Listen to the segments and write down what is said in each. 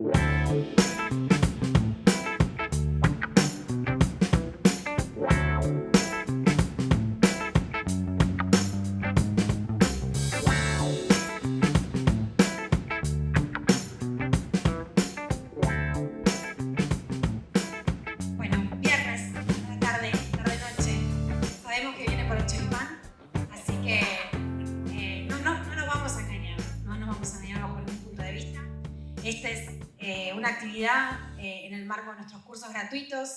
Bueno, viernes, tarde, tarde-noche. Sabemos que viene por el choripán, así que no nos vamos a engañar, no nos vamos a engañar bajo ningún punto de vista. Esta es una actividad en el marco de nuestros cursos gratuitos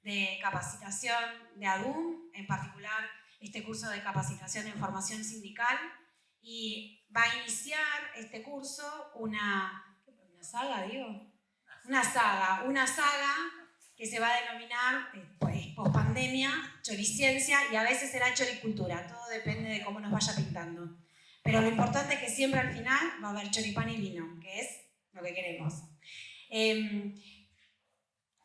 de capacitación de ADUM, en particular este curso de capacitación en formación sindical, y va a iniciar este curso una saga, una saga que se va a denominar, pospandemia, choriciencia, y a veces será choricultura, todo depende de cómo nos vaya pintando. Pero lo importante es que siempre al final va a haber choripán y vino, que es lo que queremos.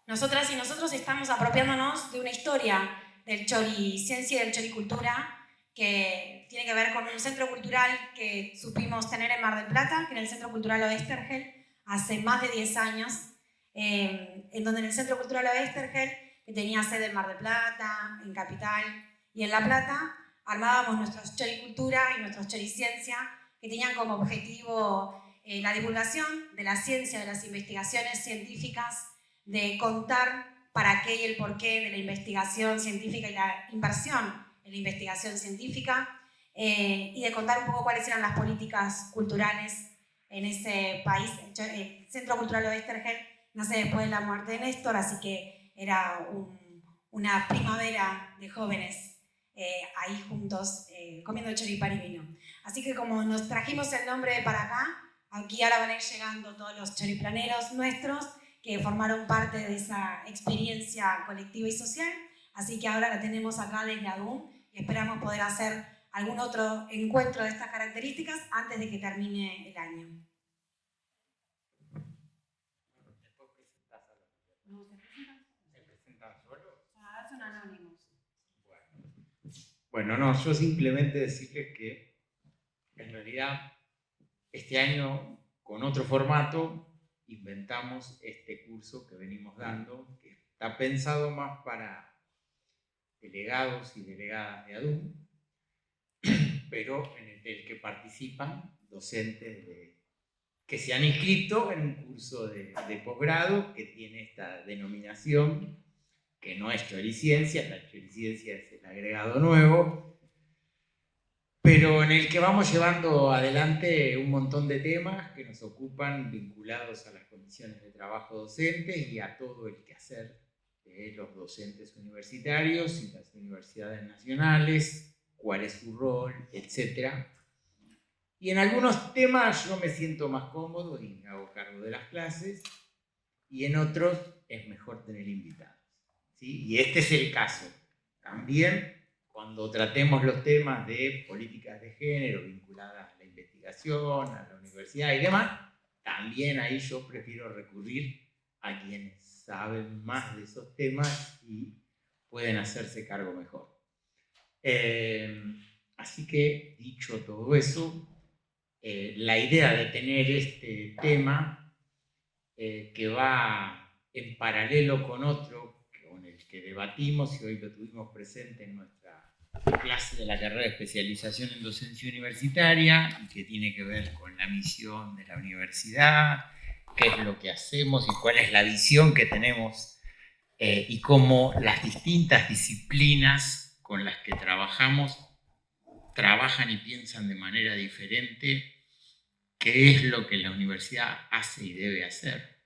Nosotras y nosotros estamos apropiándonos de una historia del choriciencia y del choricultura que tiene que ver con un centro cultural que supimos tener en Mar del Plata, que era el Centro Cultural Oestergel, hace más de 10 años, en donde en el Centro Cultural Oestergel, que tenía sede en Mar del Plata, en Capital y en La Plata, armábamos nuestros choricultura y nuestros choriciencia, que tenían como objetivo la divulgación de la ciencia, de las investigaciones científicas, de contar para qué y el porqué de la investigación científica y la inversión en la investigación científica, y de contar un poco cuáles eran las políticas culturales en ese país. El Centro Cultural Oestergel nace después de la muerte de Néstor, así que era una primavera de jóvenes ahí juntos comiendo choripán y vino. Así que como nos trajimos el nombre para acá, aquí ahora van a ir llegando todos los choriplaneros nuestros que formaron parte de esa experiencia colectiva y social, así que ahora la tenemos acá desde ADUM y esperamos poder hacer algún otro encuentro de estas características antes de que termine el año. ¿Se presentan solos? Son anónimos. Bueno, no, yo simplemente decirles que en realidad este año con otro formato inventamos este curso que venimos dando, que está pensado más para delegados y delegadas de ADUM, pero en el que participan docentes que se han inscrito en un curso de posgrado que tiene esta denominación, que no es choriciencia, la choriciencia es el agregado nuevo, pero en el que vamos llevando adelante un montón de temas que nos ocupan vinculados a las condiciones de trabajo docentes y a todo el quehacer de los docentes universitarios y las universidades nacionales, cuál es su rol, etc. Y en algunos temas yo me siento más cómodo y me hago cargo de las clases, y en otros es mejor tener invitados, ¿sí? Y este es el caso. También cuando tratemos los temas de políticas de género vinculadas a la investigación, a la universidad y demás, también ahí yo prefiero recurrir a quienes saben más de esos temas y pueden hacerse cargo mejor. Así que, dicho todo eso, la idea de tener este tema que va en paralelo con otro con el que debatimos y hoy lo tuvimos presente en nuestra clase de la carrera de especialización en docencia universitaria, y que tiene que ver con la misión de la universidad, qué es lo que hacemos y cuál es la visión que tenemos, y cómo las distintas disciplinas con las que trabajamos trabajan y piensan de manera diferente qué es lo que la universidad hace y debe hacer,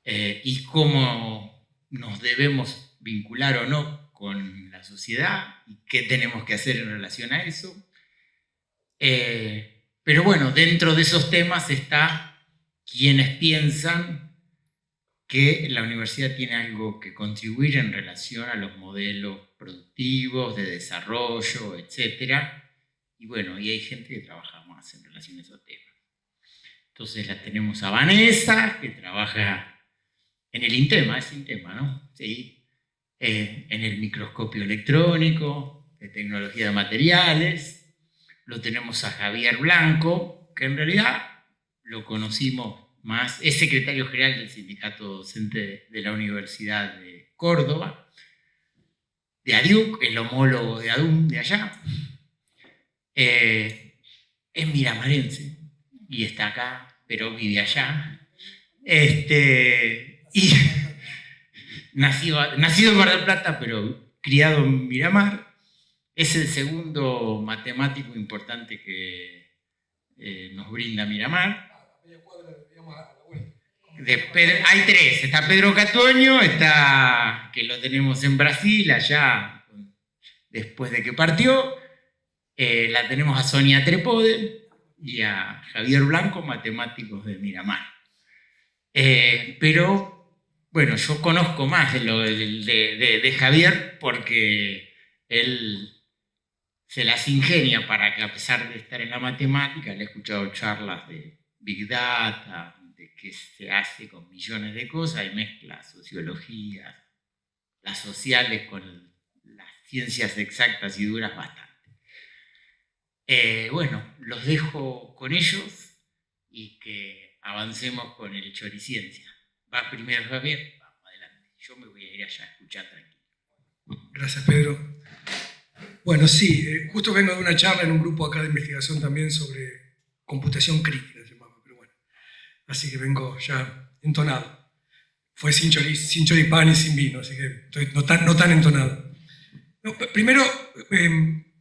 y cómo nos debemos vincular o no con la sociedad y qué tenemos que hacer en relación a eso. Pero bueno, dentro de esos temas está quienes piensan que la universidad tiene algo que contribuir en relación a los modelos productivos, de desarrollo, etc. Y bueno, y hay gente que trabaja más en relación a esos temas. Entonces la tenemos a Vanessa, que trabaja en el INTEMA, es INTEMA, ¿no? Sí. En el microscopio electrónico, de tecnología de materiales. Lo tenemos a Javier Blanco, que en realidad lo conocimos es secretario general del sindicato docente de la Universidad de Córdoba, de ADIUC, el homólogo de ADUM de allá. Es miramarense y está acá, pero vive allá. Y nacido en Mar del Plata, pero criado en Miramar. Es el segundo matemático importante que nos brinda Miramar. Hay tres. Está Pedro Catuoño, que lo tenemos en Brasil, allá después de que partió. La tenemos a Sonia Trepode y a Javier Blanco, matemáticos de Miramar. Pero, bueno, yo conozco más de Javier porque él se las ingenia para que, a pesar de estar en la matemática, le he escuchado charlas de Big Data, de qué se hace con millones de cosas, y mezcla sociología, las sociales con las ciencias exactas y duras bastante. Bueno, los dejo con ellos y que avancemos con el Choriciencia. Va primero Javier, vamos adelante. Yo me voy a ir allá a escuchar tranquilo. Gracias, Pedro. Bueno, sí, justo vengo de una charla en un grupo acá de investigación también sobre computación crítica, se llamaba, pero bueno, así que vengo ya entonado. Fue sin choripán y sin vino, así que estoy no tan entonado. No, primero,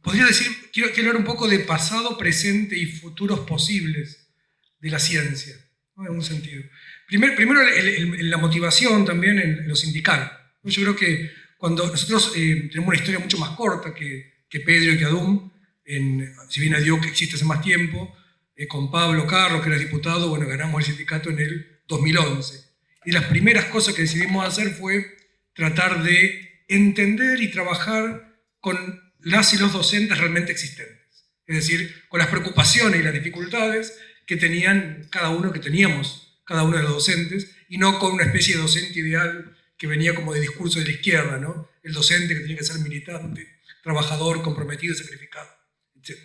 podría decir, quiero hablar un poco de pasado, presente y futuros posibles de la ciencia, ¿no? En un sentido. Primero la motivación también en lo sindical. Yo creo que cuando nosotros tenemos una historia mucho más corta que Pedro y que ADUM, si bien ADIUC existe hace más tiempo, con Pablo Carro, que era diputado, bueno, ganamos el sindicato en el 2011. Y las primeras cosas que decidimos hacer fue tratar de entender y trabajar con las y los docentes realmente existentes. Es decir, con las preocupaciones y las dificultades que teníamos cada uno de los docentes, y no con una especie de docente ideal que venía como de discurso de la izquierda, ¿no? El docente que tenía que ser militante, trabajador, comprometido, sacrificado, etc.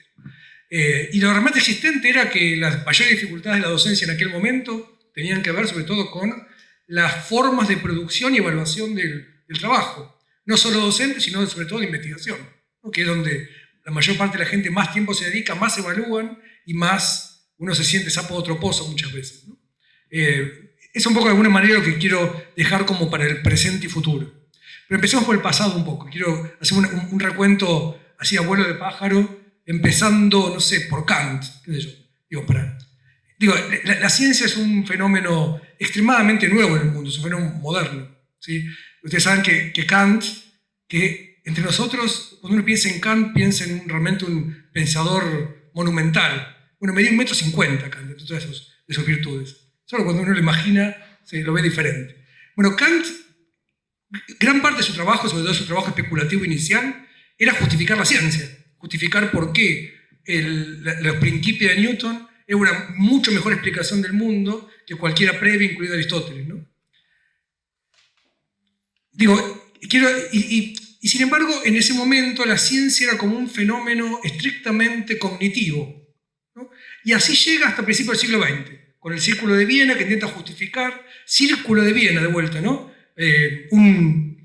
Y lo realmente existente era que las mayores dificultades de la docencia en aquel momento tenían que ver sobre todo con las formas de producción y evaluación del trabajo. No solo docente, sino sobre todo de investigación, ¿no? Que es donde la mayor parte de la gente más tiempo se dedica, más evalúan y más uno se siente sapo de otro pozo muchas veces, ¿no? Es un poco de alguna manera lo que quiero dejar como para el presente y futuro. Pero empecemos por el pasado un poco. Quiero hacer un recuento así a vuelo de pájaro, empezando, no sé, por Kant. ¿Qué sé yo? La ciencia es un fenómeno extremadamente nuevo en el mundo, es un fenómeno moderno, ¿sí? Ustedes saben que Kant, que entre nosotros, cuando uno piensa en Kant, piensa en realmente un pensador monumental. Bueno, medía 1,50 m Kant, de todas sus virtudes. Solo cuando uno lo imagina, se lo ve diferente. Bueno, Kant, gran parte de su trabajo, sobre todo su trabajo especulativo inicial, era justificar la ciencia, justificar por qué los principios de Newton es una mucho mejor explicación del mundo que cualquiera previa, incluido Aristóteles, ¿no? Y sin embargo, en ese momento la ciencia era como un fenómeno estrictamente cognitivo, ¿no? Y así llega hasta principios del siglo XX, con el Círculo de Viena, que intenta justificar, Círculo de Viena de vuelta, ¿no? Un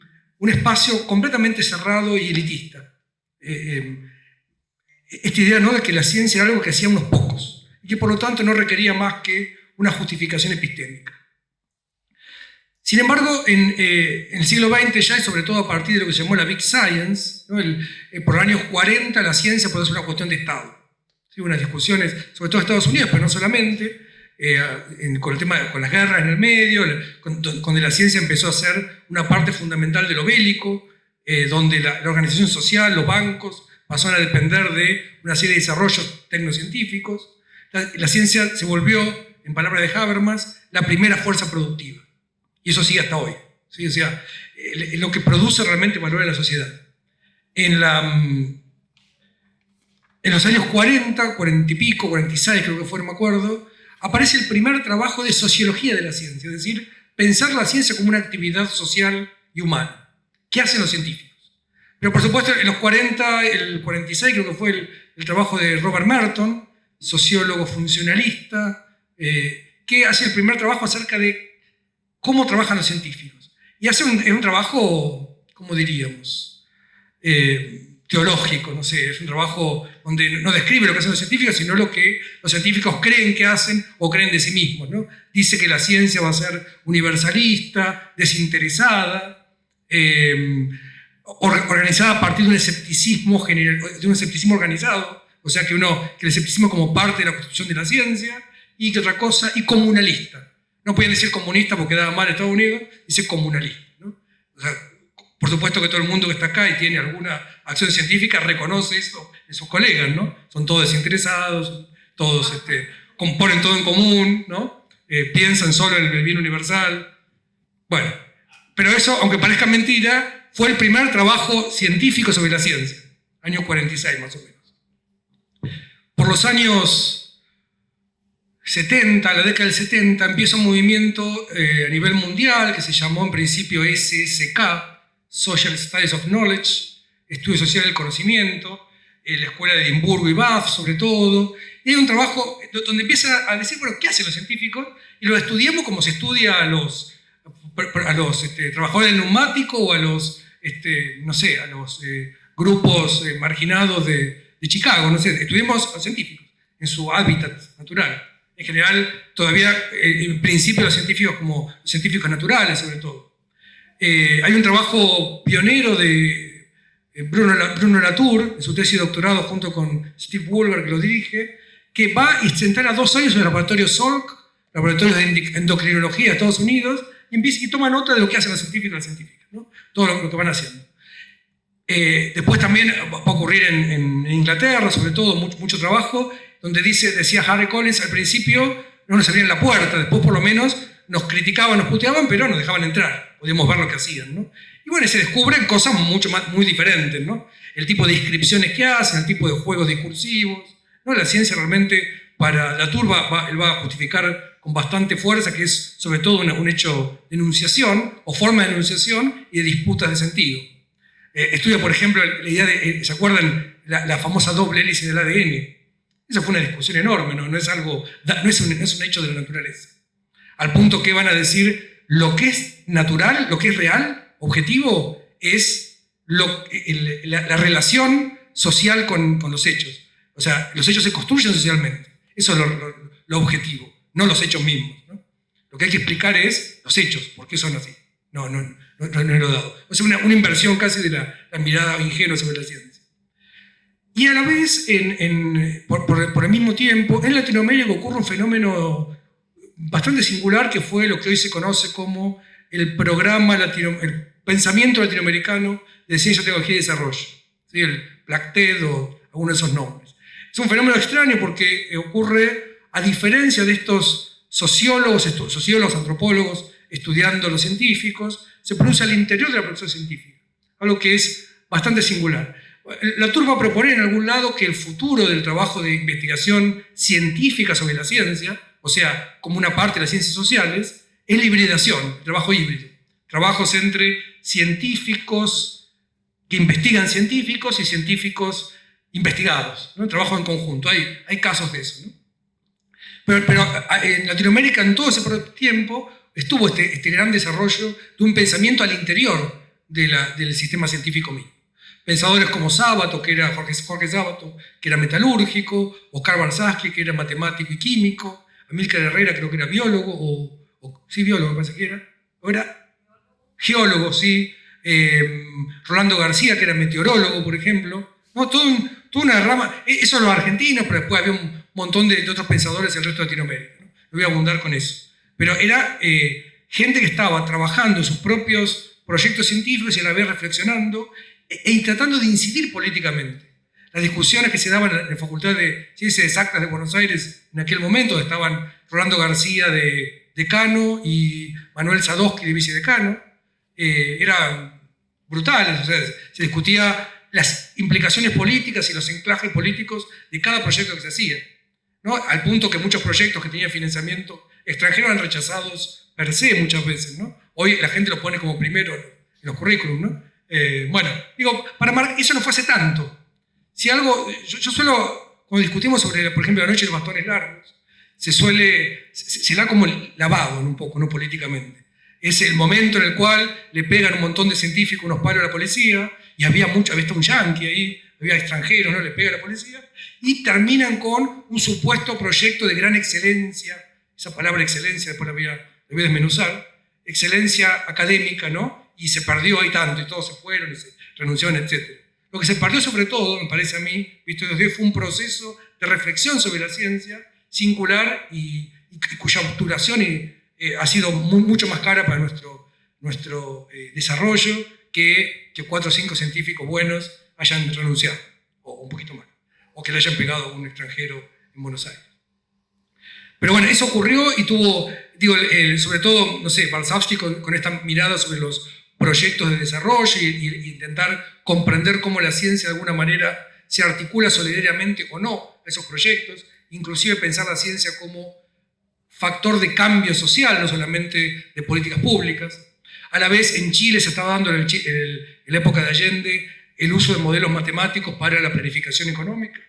espacio completamente cerrado y elitista. Esta idea, ¿no?, de que la ciencia era algo que hacían unos pocos, y que por lo tanto no requería más que una justificación epistémica. Sin embargo, en el siglo XX ya, y sobre todo a partir de lo que se llamó la Big Science, ¿no? Por los años 40 la ciencia puede ser una cuestión de Estado. ¿Sí? Unas discusiones, sobre todo en Estados Unidos, pero no solamente, con el tema, con las guerras en el medio, donde la ciencia empezó a ser una parte fundamental de lo bélico, donde la organización social, los bancos, pasaron a depender de una serie de desarrollos tecnocientíficos. La ciencia se volvió, en palabras de Habermas, la primera fuerza productiva. Y eso sigue hasta hoy, ¿sí? O sea, lo que produce realmente valor en la sociedad. En los años 40 y pico, 46 creo que fue, no me acuerdo, aparece el primer trabajo de sociología de la ciencia, es decir, pensar la ciencia como una actividad social y humana. ¿Qué hacen los científicos? Pero por supuesto, en los 40, el 46 creo que fue el trabajo de Robert Merton, sociólogo funcionalista, que que hace el primer trabajo acerca de cómo trabajan los científicos. Y hace un trabajo, ¿cómo diríamos? Teológico, no sé, es un trabajo donde no describe lo que hacen los científicos, sino lo que los científicos creen que hacen o creen de sí mismos, ¿no? Dice que la ciencia va a ser universalista, desinteresada, organizada a partir de un escepticismo organizado, o sea que el escepticismo como parte de la construcción de la ciencia, y que otra cosa, y comunalista. No podían decir comunista porque daba mal a Estados Unidos, dice comunalista, ¿no? O sea, por supuesto que todo el mundo que está acá y tiene alguna acción científica reconoce eso en sus colegas, ¿no? Son todos desinteresados, todos componen todo en común, ¿no? Piensan solo en el bien universal. Bueno, pero eso, aunque parezca mentira, fue el primer trabajo científico sobre la ciencia, año 46 más o menos. Por los años 70, la década del 70, empieza un movimiento a nivel mundial que se llamó en principio SSK, Social Studies of Knowledge, Estudio Social del Conocimiento, la Escuela de Edimburgo y Bath sobre todo, y hay un trabajo donde empieza a decir, bueno, ¿qué hacen los científicos? Y lo estudiamos como se estudia a los trabajadores del neumático o a los, no sé, a los grupos marginados de Chicago, no sé, estudiamos a los científicos en su hábitat natural. En general, todavía, en principio, los científicos como científicos naturales, sobre todo. Hay un trabajo pionero de Bruno Latour, en su tesis de doctorado junto con Steve Woolgar, que lo dirige, que va y se instala 2 años en el laboratorio Salk, laboratorio de endocrinología de Estados Unidos, y toma nota de lo que hacen los científicos y las científicas, ¿no? Todo lo que van haciendo. Después también va a ocurrir en Inglaterra, sobre todo, mucho trabajo, donde decía Harry Collins, al principio no nos abrían la puerta, después por lo menos nos criticaban, nos puteaban, pero nos dejaban entrar, podíamos ver lo que hacían, ¿no? Y bueno, se descubren cosas muy diferentes, ¿no? El tipo de inscripciones que hacen, el tipo de juegos discursivos, ¿no? La ciencia realmente, para Latour, él va a justificar con bastante fuerza que es sobre todo un hecho de enunciación, o forma de enunciación y de disputas de sentido. Estudia, por ejemplo, la idea de, ¿se acuerdan? La famosa doble hélice del ADN. Esa fue una discusión enorme, ¿no? No es un hecho de la naturaleza. Al punto que van a decir, lo que es natural, lo que es real, objetivo, es la relación social con los hechos. O sea, los hechos se construyen socialmente. Eso es lo objetivo, no los hechos mismos, ¿no? Lo que hay que explicar es los hechos, por qué son así. No es lo dado. O sea, una inversión casi de la mirada ingenua sobre la ciencia. Y a la vez, por el mismo tiempo, en Latinoamérica ocurre un fenómeno bastante singular que fue lo que hoy se conoce como el el pensamiento latinoamericano de ciencia, tecnología y desarrollo, ¿sí? El PLACTED o alguno de esos nombres. Es un fenómeno extraño porque ocurre a diferencia de estos sociólogos, antropólogos, estudiando los científicos, se produce al interior de la producción científica, algo que es bastante singular. Latour va a proponer en algún lado que el futuro del trabajo de investigación científica sobre la ciencia, o sea, como una parte de las ciencias sociales, es la hibridación, el trabajo híbrido. Trabajos entre científicos que investigan científicos y científicos investigados, ¿no? Trabajo en conjunto, hay casos de eso, ¿no? Pero en Latinoamérica en todo ese tiempo estuvo este gran desarrollo de un pensamiento al interior del sistema científico mismo. Pensadores como Sábato, que era Jorge Sábato, que era metalúrgico, Oscar Barsaschi, que era matemático y químico, Amílcar Herrera, creo que era biólogo, sí, biólogo me parece que era, o era geólogo, sí, Rolando García, que era meteorólogo, por ejemplo, ¿no? Toda una rama, eso los argentinos, pero después había un montón de otros pensadores en el resto de Latinoamérica, ¿no? No voy a abundar con eso. Pero era gente que estaba trabajando en sus propios proyectos científicos y a la vez reflexionando y tratando de incidir políticamente. Las discusiones que se daban en la Facultad de Ciencias Exactas de Buenos Aires en aquel momento, donde estaban Rolando García de decano y Manuel Sadowski de vicedecano, eran brutales. O sea, se discutía las implicaciones políticas y los enclajes políticos de cada proyecto que se hacía, ¿no? Al punto que muchos proyectos que tenían financiamiento extranjero eran rechazados per se muchas veces, ¿no? Hoy la gente lo pone como primero en los currículum, ¿no? Bueno, digo, eso no fue hace tanto. Si algo, yo suelo, cuando discutimos sobre, por ejemplo, la noche de los bastones largos, se da como lavado, ¿no? Un poco, ¿no? Políticamente. Es el momento en el cual le pegan un montón de científicos unos palos a la policía, y había un yanqui ahí, había extranjeros, ¿no? Le pega a la policía, y terminan con un supuesto proyecto de gran excelencia, esa palabra excelencia después la voy a desmenuzar, excelencia académica, ¿no? Y se perdió ahí tanto, y todos se fueron, y se renunciaron, etc. Lo que se perdió sobre todo, me parece a mí, visto desde hoy, fue un proceso de reflexión sobre la ciencia, singular y cuya obturación ha sido mucho más cara para nuestro desarrollo que 4 o 5 científicos buenos hayan renunciado, o un poquito más, o que le hayan pegado a un extranjero en Buenos Aires. Pero bueno, eso ocurrió y tuvo, sobre todo, no sé, Balzowski con esta mirada sobre los proyectos de desarrollo y intentar comprender cómo la ciencia de alguna manera se articula solidariamente o no a esos proyectos, inclusive pensar la ciencia como factor de cambio social, no solamente de políticas públicas. A la vez, en Chile se estaba dando en la época de Allende el uso de modelos matemáticos para la planificación económica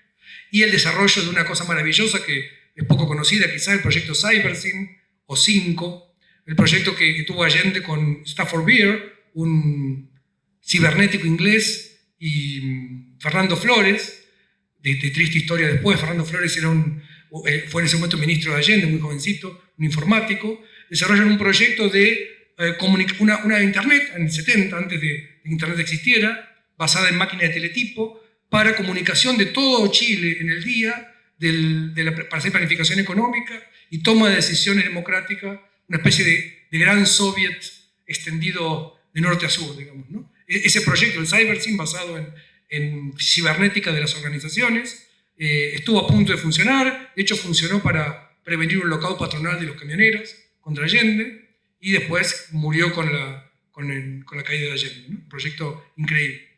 y el desarrollo de una cosa maravillosa que es poco conocida, quizás el proyecto CyberSyn o 5, el proyecto que tuvo Allende con Stafford Beer, un cibernético inglés, y Fernando Flores, de triste historia después. Fernando Flores fue en ese momento ministro de Allende, muy jovencito, un informático. Desarrollan un proyecto de una internet en el 70, antes de internet existiera, basada en máquinas de teletipo, para comunicación de todo Chile en el día, para hacer planificación económica y toma de decisiones democráticas, una especie de gran soviet extendido de norte a sur, digamos, ¿no? Ese proyecto, el CyberSyn, basado en cibernética de las organizaciones, estuvo a punto de funcionar. De hecho, funcionó para prevenir un lockout patronal de los camioneros contra Allende, y después murió con la caída de Allende, ¿no? Un proyecto increíble.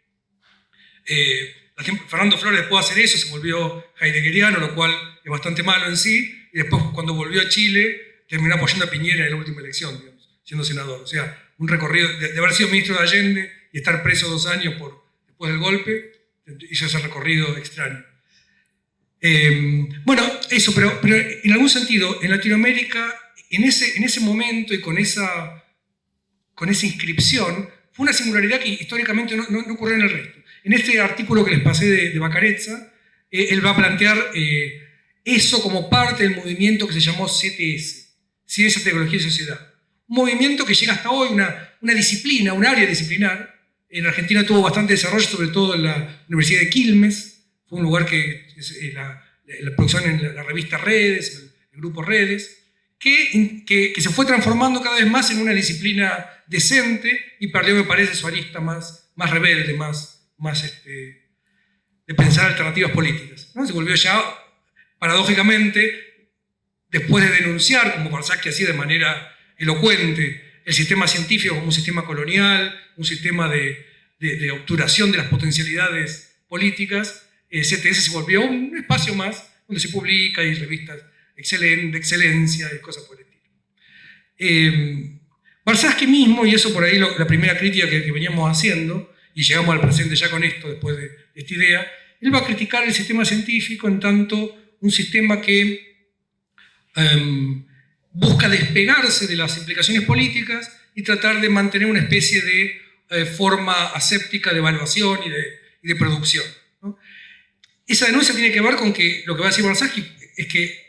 Fernando Flores, después de hacer eso, se volvió heideggeriano, lo cual es bastante malo en sí, y después, cuando volvió a Chile, terminó apoyando a Piñera en la última elección, digamos, siendo senador. O sea, un recorrido de haber sido ministro de Allende y estar preso 2 años después del golpe, hizo ese recorrido extraño. Bueno, eso, pero en algún sentido, en Latinoamérica, en ese momento y con esa inscripción, fue una singularidad que históricamente no ocurrió en el resto. En este artículo que les pasé de Bacarezza, él va a plantear eso como parte del movimiento que se llamó CTS, Ciencia, Tecnología y Sociedad. Un movimiento que llega hasta hoy, una disciplina, un área disciplinar. En Argentina tuvo bastante desarrollo, sobre todo en la Universidad de Quilmes. Fue un lugar que la producción en la revista Redes, el grupo Redes, que se fue transformando cada vez más en una disciplina decente y perdió, me parece, su arista más rebelde, más de pensar alternativas políticas, ¿no? Se volvió ya, paradójicamente, después de denunciar, como Balzac hacía de manera elocuente, el sistema científico como un sistema colonial, un sistema de obturación de las potencialidades políticas, CTS se volvió un espacio más donde se publica, y revistas de excelencia y cosas por el estilo. Balzac mismo, y eso por ahí la primera crítica que veníamos haciendo, y llegamos al presente ya con esto, después de esta idea, él va a criticar el sistema científico en tanto un sistema que busca despegarse de las implicaciones políticas y tratar de mantener una especie de forma aséptica de evaluación y de producción, ¿no? Esa denuncia tiene que ver con que lo que va a decir Balzac es que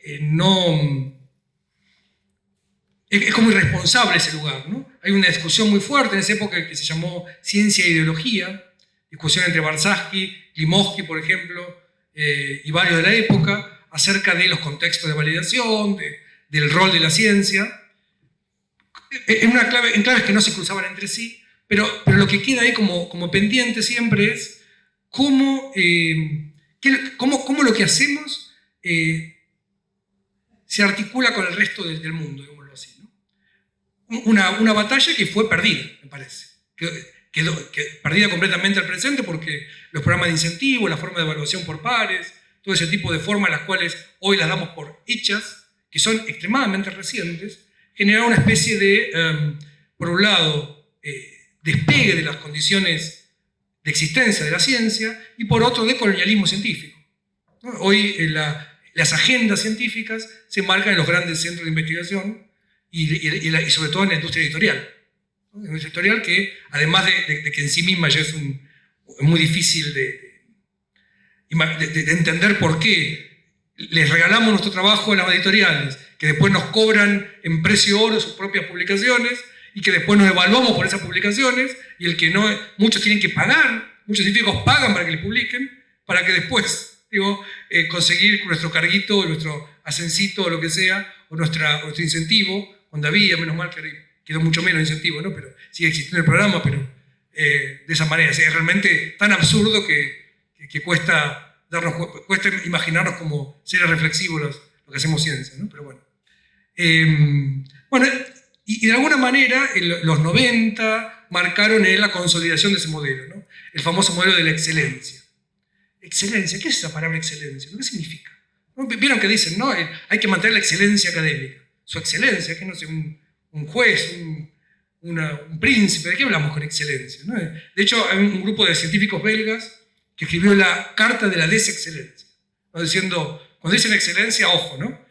es como irresponsable ese lugar, ¿no? Hay una discusión muy fuerte en esa época que se llamó ciencia e ideología, discusión entre Balzac, Klimovsky, por ejemplo, y varios de la época, acerca de los contextos de validación, del rol de la ciencia, en claves que no se cruzaban entre sí, pero lo que queda ahí como pendiente siempre es cómo lo que hacemos se articula con el resto del mundo, digámoslo así, ¿no? Una batalla que fue perdida, me parece. Que perdida completamente al presente, porque los programas de incentivo, la forma de evaluación por pares, todo ese tipo de formas, las cuales hoy las damos por hechas, que son extremadamente recientes, generaron una especie de, por un lado, despegue de las condiciones de existencia de la ciencia, y por otro, de colonialismo científico, ¿no? Hoy las agendas científicas se marcan en los grandes centros de investigación y sobre todo en la industria editorial. ¿No? En la industria editorial que, además de que en sí misma ya es muy difícil de entender por qué les regalamos nuestro trabajo a las editoriales, que después nos cobran en precio oro sus propias publicaciones y que después nos evaluamos por esas publicaciones y el que no, muchos tienen que pagar, muchos científicos pagan para que les publiquen, para que después, conseguir nuestro carguito, nuestro ascencito o lo que sea, o nuestro incentivo, cuando había, menos mal que quedó mucho menos incentivo, ¿no? Pero sigue existiendo el programa, pero de esa manera. O sea, es realmente tan absurdo que cuesta imaginarnos como seres reflexivos lo que hacemos ciencia, ¿no? Pero bueno. Y de alguna manera los 90 marcaron la consolidación de ese modelo, ¿no? El famoso modelo de la excelencia. Excelencia, ¿qué es esa palabra excelencia? ¿Qué significa? ¿No? Vieron que dicen, ¿no? Hay que mantener la excelencia académica. Su excelencia, que no sé, un juez, un príncipe, ¿de qué hablamos con excelencia? ¿No? De hecho, hay un grupo de científicos belgas que escribió la Carta de la Desexcelencia, ¿no? Diciendo, cuando dicen excelencia, ojo, ¿no?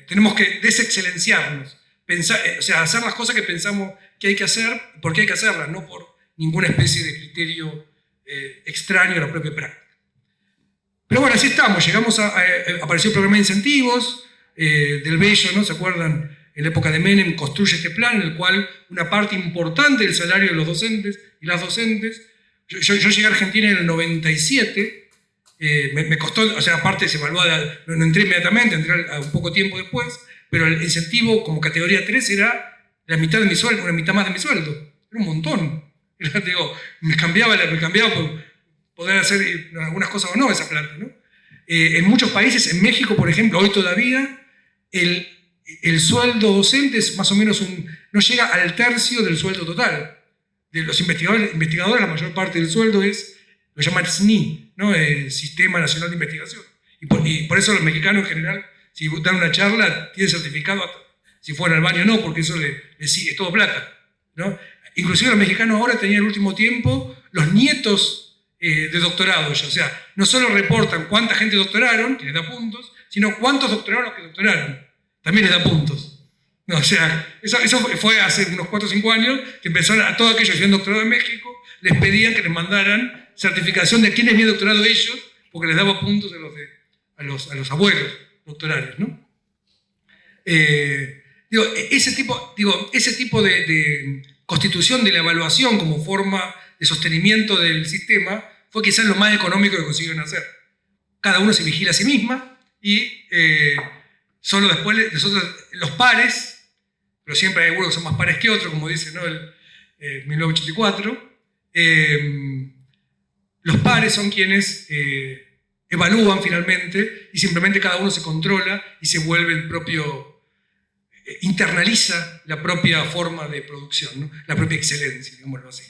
Tenemos que desexcelenciarnos, o sea, hacer las cosas que pensamos que hay que hacer, porque hay que hacerlas, no por ninguna especie de criterio extraño a la propia práctica. Pero bueno, así estamos, apareció el programa de incentivos del Bello, ¿no? ¿Se acuerdan? En la época de Menem construye este plan en el cual una parte importante del salario de los docentes y las docentes. Yo llegué a Argentina en el 97, me costó, o sea, aparte se evaluaba, no entré inmediatamente, entré un poco tiempo después, pero el incentivo como categoría 3 era la mitad de mi sueldo, una mitad más de mi sueldo. Era un montón. Me cambiaba por poder hacer algunas cosas o no esa plata, ¿no? En muchos países, en México, por ejemplo, hoy todavía, el sueldo docente es más o menos no llega al tercio del sueldo total. De los investigadores, la mayor parte del sueldo lo llaman SNI, ¿no? El Sistema Nacional de Investigación. Y por eso los mexicanos en general, si dan una charla, tienen certificado, si fueran al baño no, porque eso es todo plata, ¿no? Inclusive los mexicanos ahora tenían el último tiempo los nietos de doctorado ya. O sea, no solo reportan cuánta gente doctoraron, que les da puntos, sino cuántos doctoraron los que doctoraron. También les da puntos. No, o sea, eso fue hace unos 4 o 5 años que empezaron a todos aquellos que habían doctorado en México, les pedían que les mandaran certificación de quiénes habían doctorado ellos, porque les daba puntos a los abuelos doctorales, ¿no? Ese tipo de constitución de la evaluación como forma de sostenimiento del sistema fue quizás lo más económico que consiguieron hacer. Cada uno se vigila a sí misma y solo después los pares, pero siempre hay algunos que son más pares que otros, como dice, ¿no? 1984, los pares son quienes evalúan finalmente y simplemente cada uno se controla y se vuelve el propio, internaliza la propia forma de producción, ¿no? La propia excelencia, digámoslo así.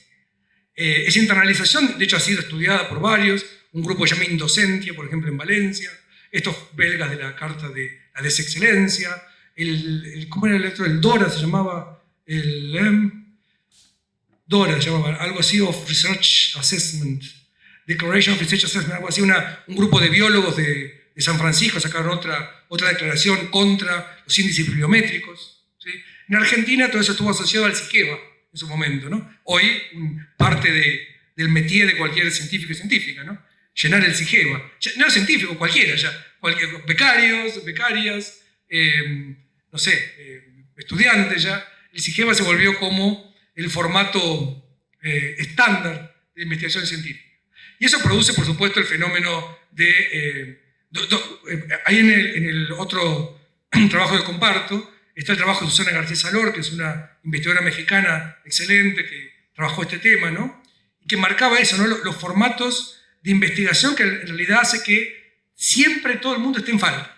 Esa internalización, de hecho, ha sido estudiada por varios, un grupo llamado Indocentia, por ejemplo, en Valencia, estos belgas de la Carta de la Desexcelencia, ¿cómo era el otro? El DORA se llamaba, DORA se llamaba, algo así, of Research Assessment, Declaration of Research Assessment, algo así, un grupo de biólogos de San Francisco sacaron otra declaración contra los índices bibliométricos, ¿sí? En Argentina todo eso estuvo asociado al SIGEVA en su momento, ¿no? Hoy parte del métier de cualquier científico y científica, ¿no? Llenar el SIGEVA. No científico, cualquiera ya. Becarios, becarias, no sé, estudiantes ya. El SIGEVA se volvió como el formato estándar de investigación científica. Y eso produce, por supuesto, el fenómeno de... ahí en el otro trabajo que comparto está el trabajo de Susana García Salor, que es una investigadora mexicana excelente que trabajó este tema, ¿no? Y que marcaba eso, ¿no? Los formatos de investigación que en realidad hace que siempre todo el mundo esté en falta.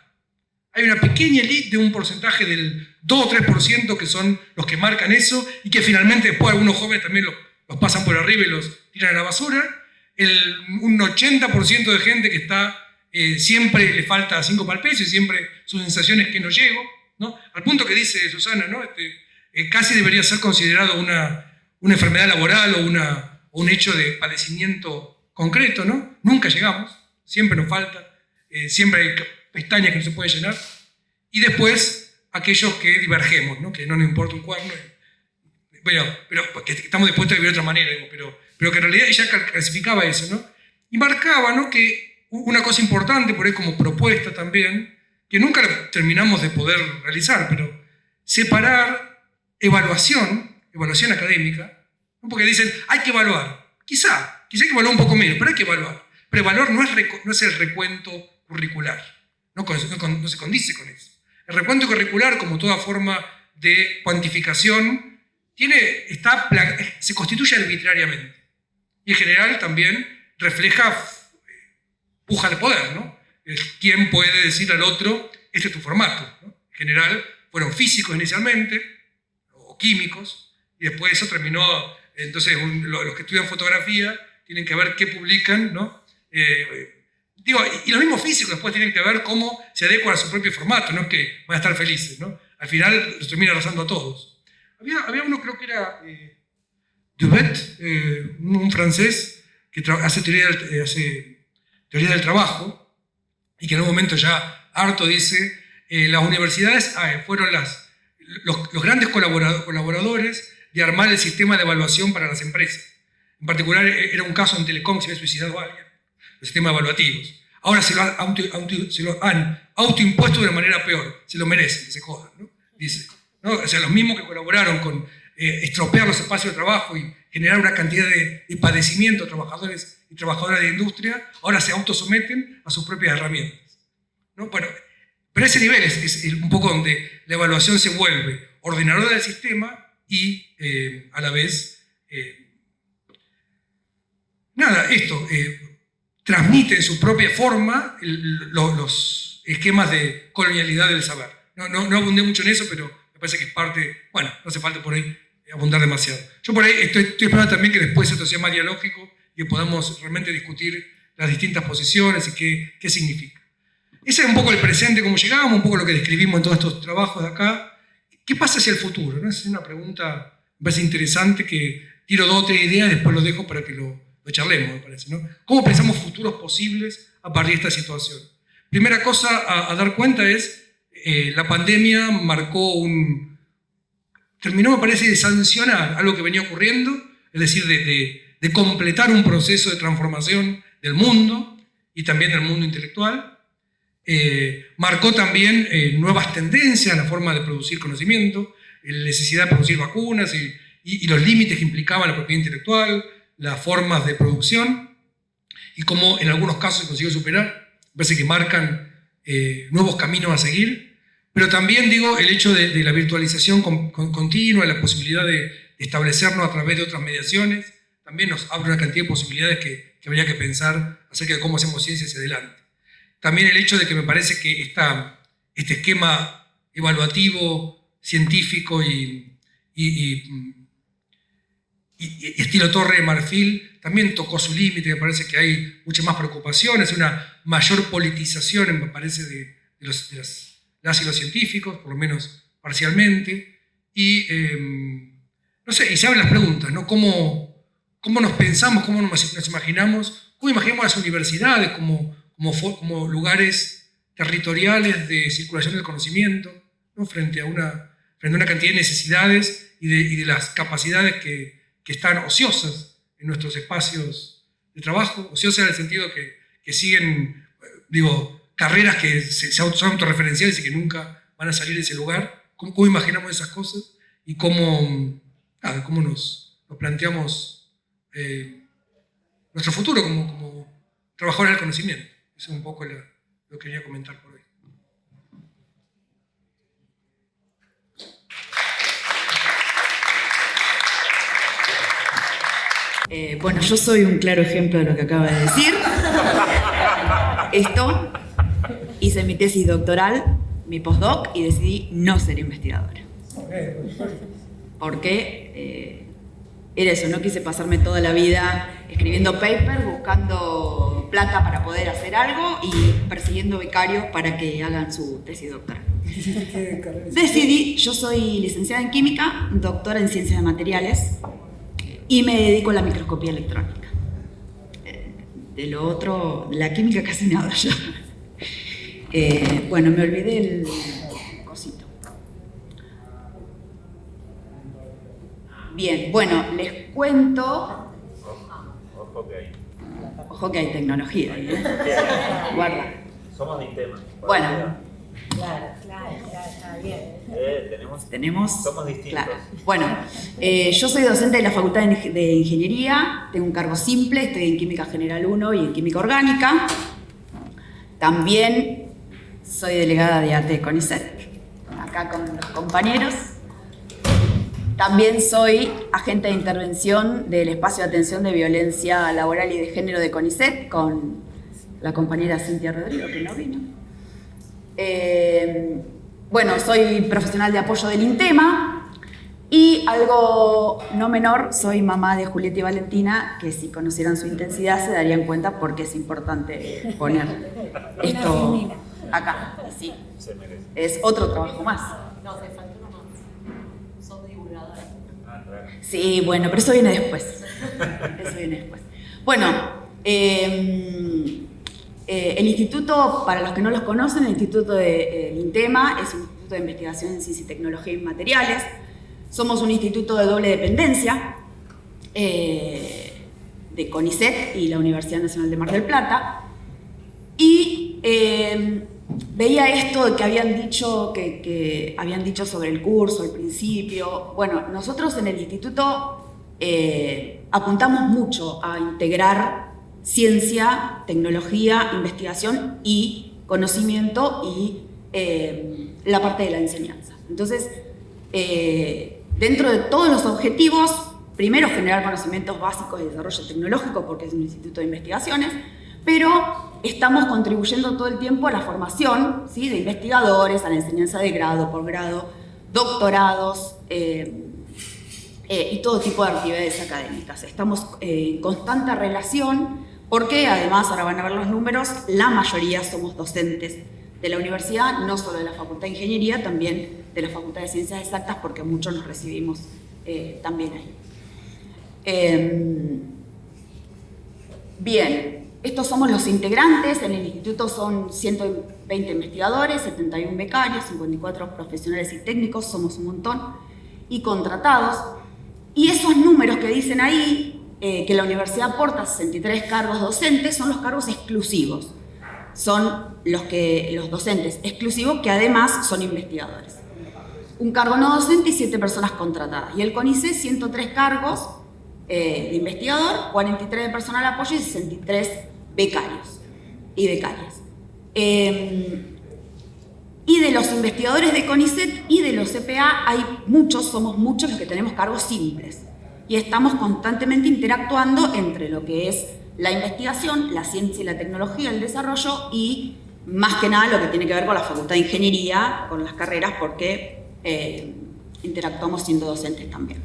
Hay una pequeña elite de un porcentaje del 2 o 3% que son los que marcan eso y que finalmente después algunos jóvenes también los pasan por arriba y los tiran a la basura. Un 80% de gente que está siempre le falta 5 para el peso y siempre su sensación es que no llego, ¿no? Al punto que dice Susana, ¿no? Casi debería ser considerado una enfermedad laboral o un hecho de padecimiento concreto, ¿no? Nunca llegamos, siempre nos falta, siempre hay pestañas que no se pueden llenar, y después aquellos que divergemos, ¿no? Que no nos importa un cuerno, bueno, pero que estamos dispuestos a vivir de otra manera, digo, pero que en realidad ella clasificaba eso, ¿no? Y marcaba, ¿no?, que una cosa importante, por ahí como propuesta también, que nunca la terminamos de poder realizar, pero separar evaluación académica, ¿no? Porque dicen, hay que evaluar. Quizá hay que evaluar un poco menos, pero hay que evaluar. Pero evaluar no es el recuento curricular, no se condice con eso. El recuento curricular, como toda forma de cuantificación, se constituye arbitrariamente. Y en general también refleja puja de poder, ¿no? ¿Quién puede decir al otro, este es tu formato, ¿no? En general fueron físicos inicialmente, o químicos, y después eso terminó, entonces los que estudian fotografía tienen que ver qué publican, ¿no? Y los mismos físicos después tienen que ver cómo se adecuan a su propio formato, no es que van a estar felices, ¿no? Al final los termina arrasando a todos. Había uno, creo que era Duvet, un francés que hace teoría del trabajo, y que en un momento ya harto dice, las universidades fueron los grandes colaboradores de armar el sistema de evaluación para las empresas. En particular era un caso en Telecom, se había suicidado alguien, los sistemas evaluativos. Ahora se lo han autoimpuesto de una manera peor, se lo merecen, que se jodan, ¿no? Dice, ¿no? O sea, los mismos que colaboraron con estropear los espacios de trabajo y generar una cantidad de padecimiento a trabajadores y trabajadoras de industria, ahora se autosometen a sus propias herramientas, ¿no? Bueno, pero ese nivel es un poco donde la evaluación se vuelve ordenadora del sistema y a la vez, transmite en su propia forma los esquemas de colonialidad del saber. No abundé mucho en eso, pero me parece que es parte, bueno, no hace falta por ahí abundar demasiado. Yo por ahí estoy esperando también que después esto sea más dialógico y que podamos realmente discutir las distintas posiciones y qué significa. Ese es un poco el presente, cómo llegamos, un poco lo que describimos en todos estos trabajos de acá. ¿Qué pasa hacia el futuro? ¿No? Es una pregunta, me parece interesante, que tiro 2 o 3 ideas y después lo dejo para que lo charlemos, me parece, ¿no? ¿Cómo pensamos futuros posibles a partir de esta situación? Primera cosa a dar cuenta es, la pandemia terminó, me parece, de sancionar algo que venía ocurriendo, es decir, de completar un proceso de transformación del mundo y también del mundo intelectual. Marcó también nuevas tendencias en la forma de producir conocimiento, la necesidad de producir vacunas y los límites que implicaban la propiedad intelectual, las formas de producción, y cómo en algunos casos se consiguió superar. Me parece que marcan nuevos caminos a seguir, pero también, digo, el hecho de la virtualización continua, la posibilidad de establecernos a través de otras mediaciones, también nos abre una cantidad de posibilidades que habría que pensar acerca de cómo hacemos ciencia hacia adelante. También el hecho de que me parece que este esquema evaluativo, científico y estilo Torre de Marfil también tocó su límite. Me parece que hay muchas más preocupaciones, una mayor politización, me parece, de las y los científicos, por lo menos parcialmente. Y no sé, y se abren las preguntas, ¿no? ¿Cómo nos pensamos, cómo nos imaginamos, cómo imaginamos las universidades como lugares territoriales de circulación del conocimiento, ¿no? frente a una cantidad de necesidades y de las capacidades que están ociosas en nuestros espacios de trabajo, ociosas en el sentido que siguen, carreras que son autorreferenciales y que nunca van a salir de ese lugar. ¿Cómo imaginamos esas cosas? Y cómo nos planteamos nuestro futuro como trabajadores del conocimiento. Eso es un poco lo que quería comentar por hoy. Bueno, yo soy un claro ejemplo de lo que acaba de decir. Hice mi tesis doctoral, mi postdoc, y decidí no ser investigadora. Porque era eso, no quise pasarme toda la vida escribiendo papers, buscando plata para poder hacer algo y persiguiendo becarios para que hagan su tesis doctoral. Yo soy licenciada en química, doctora en ciencias de materiales y me dedico a la microscopía electrónica. De lo otro, de la química casi nada ya. Bueno, me olvidé el cosito. Bien, bueno, les cuento. Ojo que hay tecnología ahí, Guarda. Somos de INTEMA. Bueno. Claro, está bien. Tenemos. Somos distintos. Claro. Bueno, yo soy docente de la Facultad de Ingeniería, tengo un cargo simple, estoy en Química General 1 y en Química Orgánica. También soy delegada de arte de CONICET, acá con los compañeros. También soy agente de intervención del espacio de atención de violencia laboral y de género de CONICET, con la compañera Cintia Rodrigo, que no vino. Bueno, soy profesional de apoyo del INTEMA y algo no menor, soy mamá de Julieta y Valentina, que si conocieran su intensidad se darían cuenta porque es importante poner esto acá. Sí, Se merece. es otro trabajo más. No, te falta uno más. Sos divulgadora. Ah, claro. Sí, bueno, pero eso viene después. Eso viene después. Bueno, el instituto, para los que no los conocen, el Instituto del INTEMA es un instituto de investigación en ciencia y tecnología y materiales. Somos un instituto de doble dependencia de CONICET y la Universidad Nacional de Mar del Plata. Y veía esto que habían dicho, que habían dicho sobre el curso al principio. Bueno, nosotros en el instituto apuntamos mucho a integrar ciencia, tecnología, investigación y conocimiento y la parte de la enseñanza. Entonces, dentro de todos los objetivos, primero generar conocimientos básicos de desarrollo tecnológico, porque es un instituto de investigaciones, pero estamos contribuyendo todo el tiempo a la formación, ¿sí?, de investigadores, a la enseñanza de grado, posgrado, doctorados y todo tipo de actividades académicas. Estamos en constante relación porque, además, ahora van a ver los números, la mayoría somos docentes de la universidad, no solo de la Facultad de Ingeniería, también de la Facultad de Ciencias Exactas, porque muchos nos recibimos también ahí. Bien, estos somos los integrantes. En el instituto son 120 investigadores, 71 becarios, 54 profesionales y técnicos, somos un montón, y contratados. Y esos números que dicen ahí, que la universidad aporta 63 cargos docentes, son los cargos exclusivos. Son los docentes exclusivos que además son investigadores. Un cargo no docente y 7 personas contratadas. Y el CONICET, 103 cargos de investigador, 43 de personal de apoyo y 63 becarios y becarias. Y de los investigadores de CONICET y de los CPA hay muchos, somos muchos los que tenemos cargos simples. Y estamos constantemente interactuando entre lo que es la investigación, la ciencia y la tecnología, el desarrollo y más que nada lo que tiene que ver con la Facultad de Ingeniería, con las carreras, porque interactuamos siendo docentes también.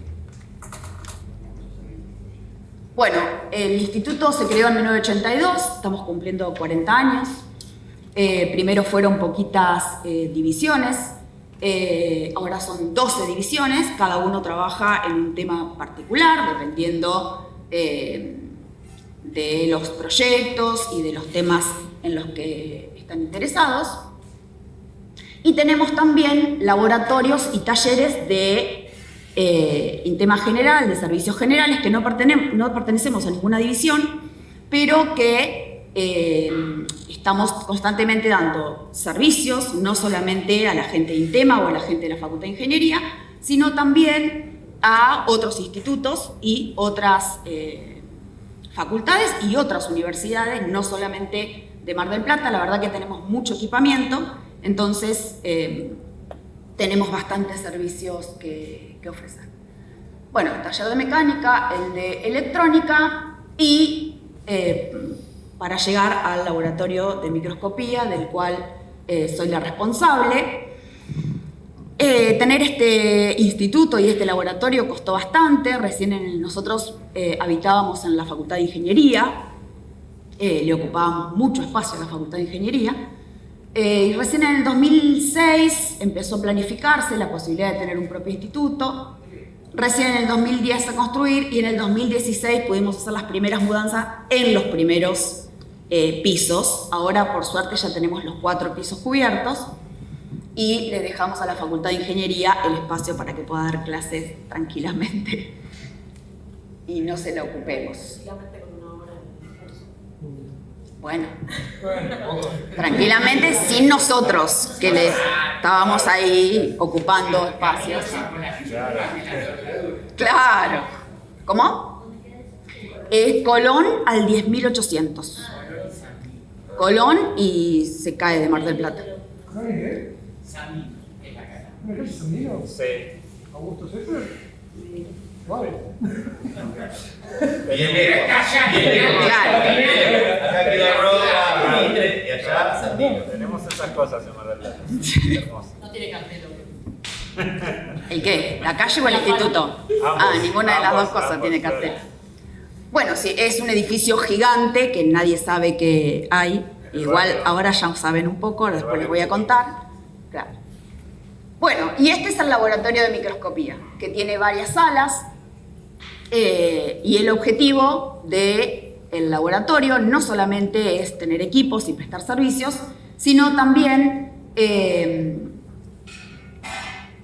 Bueno, el instituto se creó en 1982, estamos cumpliendo 40 años. Primero fueron poquitas divisiones, ahora son 12 divisiones, cada uno trabaja en un tema particular, dependiendo de los proyectos y de los temas en los que están interesados. Y tenemos también laboratorios y talleres de INTEMA general, de servicios generales, que no pertenecemos a ninguna división, pero que estamos constantemente dando servicios, no solamente a la gente de INTEMA o a la gente de la Facultad de Ingeniería, sino también a otros institutos y otras facultades y otras universidades, no solamente de Mar del Plata. La verdad que tenemos mucho equipamiento, entonces tenemos bastantes servicios que ofrecer. Bueno, el taller de mecánica, el de electrónica y para llegar al laboratorio de microscopía, del cual soy la responsable. Tener este instituto y este laboratorio costó bastante. Recién nosotros habitábamos en la Facultad de Ingeniería, le ocupábamos mucho espacio a la Facultad de Ingeniería, y recién en el 2006 empezó a planificarse la posibilidad de tener un propio instituto. Recién en el 2010 a construir y en el 2016 pudimos hacer las primeras mudanzas en los primeros pisos. Ahora, por suerte, ya tenemos los 4 pisos cubiertos y le dejamos a la Facultad de Ingeniería el espacio para que pueda dar clases tranquilamente y no se la ocupemos. Solamente con una hora de curso. Bueno, tranquilamente sin nosotros, que le estábamos ahí ocupando espacios. Claro. ¿Cómo? Colón al 10.800. Colón y se cae de Mar del Plata. Sí. Augusto César. Wow. Claro. Acá queda Roda, Mitre y allá Sandino. Tenemos esas cosas en Mar del Plata. Hermoso. No tiene cartel, obvio. ¿El qué? ¿La calle o el instituto? Ah, ninguna de las dos cosas ambos, tiene claro. cartel. Bueno, sí, es un edificio gigante que nadie sabe que hay. Igual ahora ya saben un poco, después les voy a contar. Claro. Bueno, y este es el laboratorio de microscopía, que tiene varias salas. Y el objetivo del laboratorio no solamente es tener equipos y prestar servicios, sino también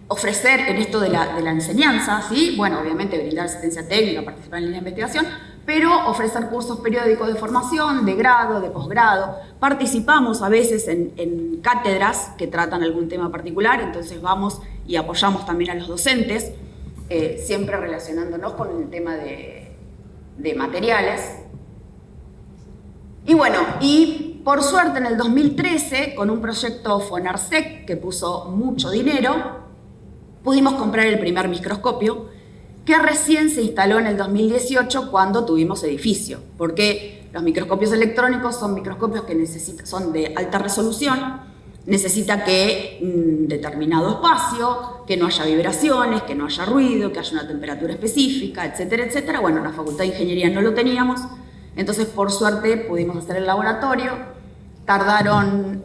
ofrecer en esto de la enseñanza, ¿sí? Bueno, obviamente brindar asistencia técnica, participar en línea de investigación, pero ofrecer cursos periódicos de formación, de grado, de posgrado. Participamos a veces en cátedras que tratan algún tema particular, entonces vamos y apoyamos también a los docentes, siempre relacionándonos con el tema de materiales. Y bueno, y por suerte en el 2013, con un proyecto FONARSEC que puso mucho dinero, pudimos comprar el primer microscopio, que recién se instaló en el 2018 cuando tuvimos edificio, porque los microscopios electrónicos son microscopios que son de alta resolución, necesita que un determinado espacio, que no haya vibraciones, que no haya ruido, que haya una temperatura específica, etcétera, etcétera. Bueno, en la Facultad de Ingeniería no lo teníamos, entonces por suerte pudimos hacer el laboratorio, tardaron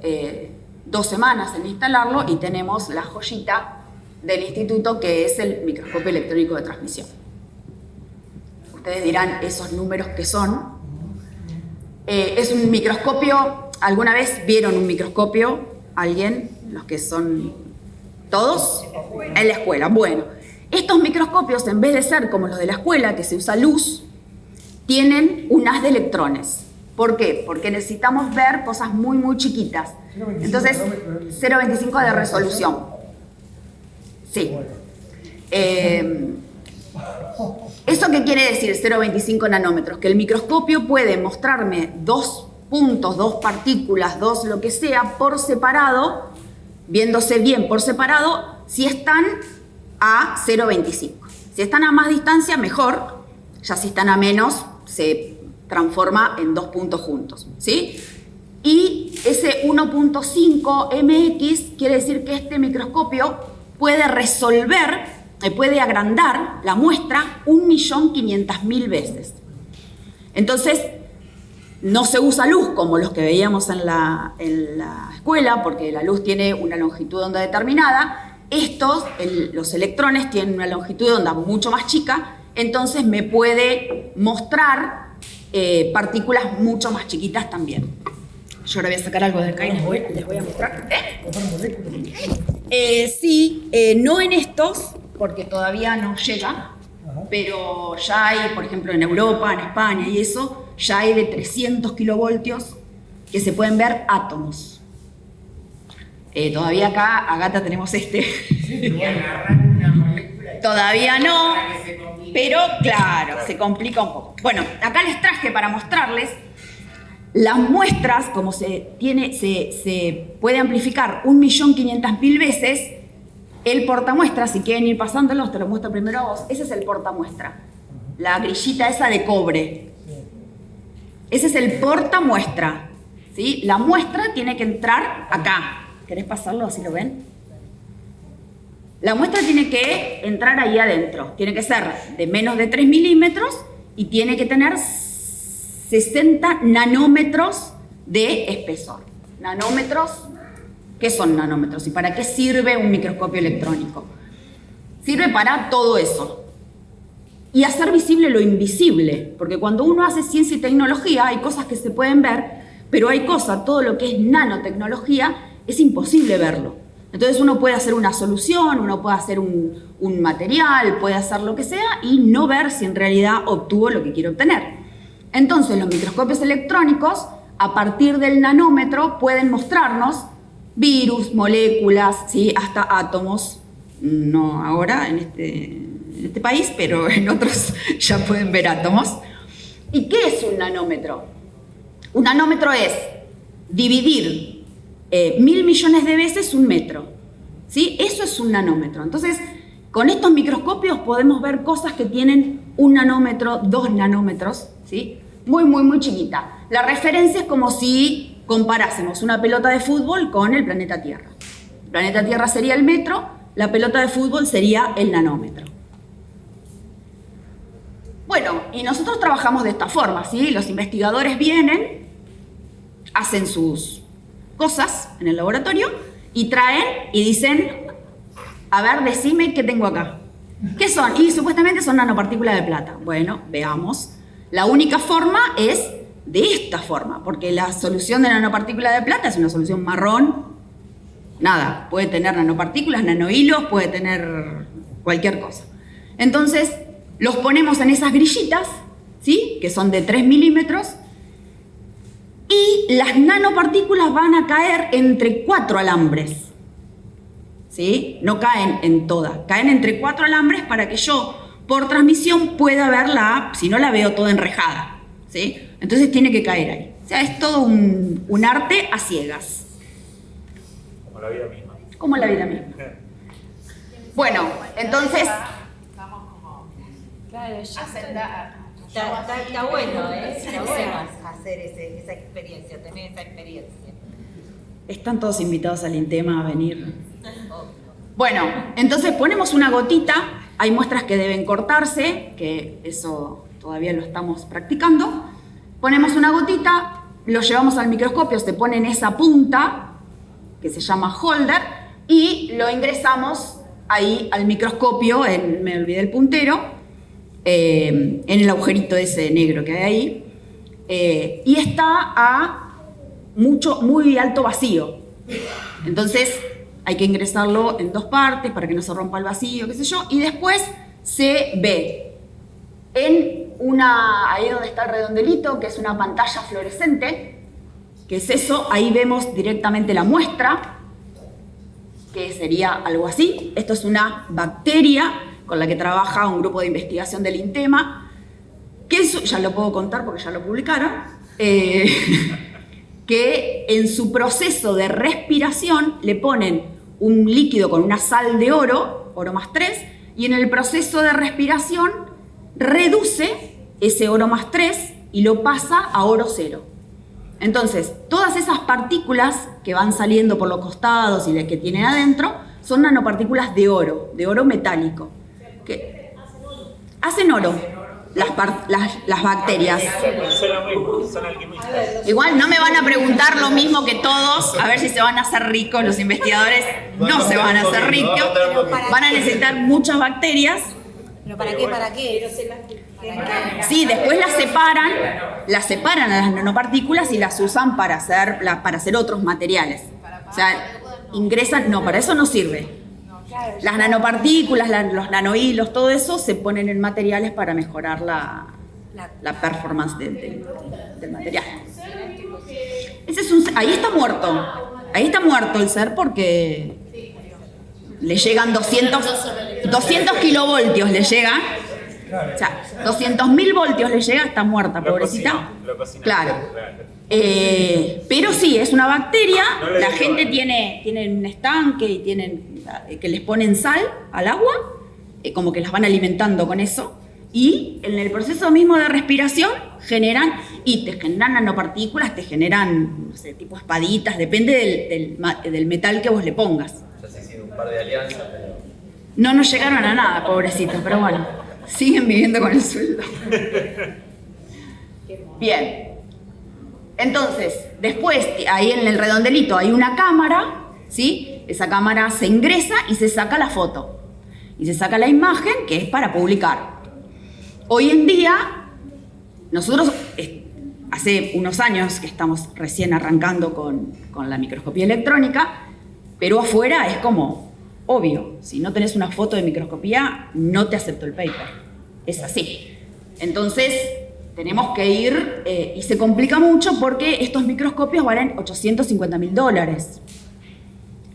2 semanas en instalarlo y tenemos la joyita del instituto, que es el microscopio electrónico de transmisión. Ustedes dirán, ¿esos números qué son? Es un microscopio, ¿alguna vez vieron un microscopio? ¿Alguien? ¿Los que son todos? En la escuela. Bueno, estos microscopios, en vez de ser como los de la escuela, que se usa luz, tienen un haz de electrones. ¿Por qué? Porque necesitamos ver cosas muy, muy chiquitas. Entonces, 0,25 de resolución. Sí. ¿Eso qué quiere decir 0,25 nanómetros? Que el microscopio puede mostrarme 2 puntos, 2 partículas, 2 lo que sea, por separado, viéndose bien por separado, si están a 0,25. Si están a más distancia, mejor. Ya si están a menos, se transforma en 2 puntos juntos, ¿sí? Y ese 1.5 mx quiere decir que este microscopio puede resolver, puede agrandar la muestra 1.500.000 veces. Entonces, no se usa luz como los que veíamos en la escuela, porque la luz tiene una longitud de onda determinada. Estos, los electrones, tienen una longitud de onda mucho más chica, entonces me puede mostrar partículas mucho más chiquitas también. Yo ahora voy a sacar algo de acá y les voy a mostrar. Sí, no en estos, porque todavía no llega, pero ya hay, por ejemplo, en Europa, en España y eso, ya hay de 300 kilovoltios que se pueden ver átomos. Todavía acá, Agata, tenemos este. Todavía no, pero claro, se complica un poco. Bueno, acá les traje para mostrarles las muestras, como se puede amplificar 1.500.000 veces. El portamuestra, si quieren ir pasándolos, te lo muestro primero a vos. Ese es el portamuestra, la grillita esa de cobre. Ese es el portamuestra, ¿sí? La muestra tiene que entrar acá. ¿Querés pasarlo así lo ven? La muestra tiene que entrar ahí adentro. Tiene que ser de menos de 3 milímetros y tiene que tener 60 nanómetros de espesor. Nanómetros, ¿qué son nanómetros? ¿Y para qué sirve un microscopio electrónico? Sirve para todo eso. Y hacer visible lo invisible, porque cuando uno hace ciencia y tecnología hay cosas que se pueden ver, pero hay cosas, todo lo que es nanotecnología, es imposible verlo. Entonces uno puede hacer una solución, uno puede hacer un material, puede hacer lo que sea y no ver si en realidad obtuvo lo que quiere obtener. Entonces los microscopios electrónicos, a partir del nanómetro, pueden mostrarnos virus, moléculas, ¿sí? Hasta átomos, no ahora en este país, pero en otros ya pueden ver átomos. ¿Y qué es un nanómetro? Un nanómetro es dividir 1000 millones de veces un metro, ¿sí? Eso es un nanómetro. Entonces, con estos microscopios podemos ver cosas que tienen 1 nanómetro, 2 nanómetros, ¿sí? Muy, muy, muy chiquita. La referencia es como si comparásemos una pelota de fútbol con el planeta Tierra. El planeta Tierra sería el metro, la pelota de fútbol sería el nanómetro. Bueno, y nosotros trabajamos de esta forma, ¿sí? Los investigadores vienen, hacen sus cosas en el laboratorio y traen y dicen, a ver, decime qué tengo acá. ¿Qué son? Y supuestamente son nanopartículas de plata. Bueno, veamos. La única forma es de esta forma, porque la solución de nanopartículas de plata es una solución marrón. Nada, puede tener nanopartículas, nanohilos, puede tener cualquier cosa. Entonces, los ponemos en esas grillitas, ¿sí? Que son de 3 milímetros, y las nanopartículas van a caer entre 4 alambres, ¿sí? No caen en todas, caen entre 4 alambres para que yo, por transmisión, pueda verla, si no la veo toda enrejada, ¿sí? Entonces tiene que caer ahí. O sea, es todo un arte a ciegas. Como la vida misma. Como la vida misma. Bueno, entonces... Claro, Está bueno, está bueno hacer esa experiencia, tener esa experiencia. Están todos invitados al INTEMA a venir. Bueno, entonces ponemos una gotita, hay muestras que deben cortarse, que eso todavía lo estamos practicando. Ponemos una gotita, lo llevamos al microscopio, se pone en esa punta, que se llama holder, y lo ingresamos ahí al microscopio, me olvidé el puntero, en el agujerito ese negro que hay ahí, y está a muy alto vacío. Entonces hay que ingresarlo en 2 partes para que no se rompa el vacío, qué sé yo, y después se ve en ahí donde está el redondelito, que es una pantalla fluorescente, que es eso, ahí vemos directamente la muestra, que sería algo así. Esto es una bacteria con la que trabaja un grupo de investigación del INTEMA, que eso, ya lo puedo contar porque ya lo publicaron, que en su proceso de respiración le ponen un líquido con una sal de oro, oro más 3, y en el proceso de respiración reduce ese oro más 3 y lo pasa a oro 0. Entonces, todas esas partículas que van saliendo por los costados y que tienen adentro son nanopartículas de oro metálico. Que hacen oro las bacterias. Son alquimistas. Igual no me van a preguntar lo mismo que todos, a ver si se van a hacer ricos los investigadores. No se van a hacer ricos, van a necesitar muchas bacterias. ¿Pero para qué? ¿Para qué? Sí, después las separan a las nanopartículas y las usan para hacer otros materiales. O sea, ingresan, no, para eso no sirve. Las nanopartículas, los nanohilos, todo eso se ponen en materiales para mejorar la performance del material. Ahí está muerto el ser porque le llegan 200 kilovoltios, le llegan. O sea, 200.000 voltios le llega, está muerta, pobrecita. Claro. Pero sí, es una bacteria. La gente tiene un estanque y que les ponen sal al agua, como que las van alimentando con eso. Y en el proceso mismo de respiración te generan nanopartículas, te generan, no sé, tipo espaditas, depende del metal que vos le pongas. Ya se hicieron un par de alianzas, pero... No nos llegaron a nada, pobrecitos, pero bueno, siguen viviendo con el sueldo. Bien. Entonces, después, ahí en el redondelito hay una cámara, ¿sí? Esa cámara se ingresa y se saca la foto. Y se saca la imagen, que es para publicar. Hoy en día, nosotros hace unos años que estamos recién arrancando con la microscopía electrónica, pero afuera es como obvio, si no tenés una foto de microscopía, no te acepto el paper. Es así. Entonces, tenemos que ir, y se complica mucho porque estos microscopios valen $850.000.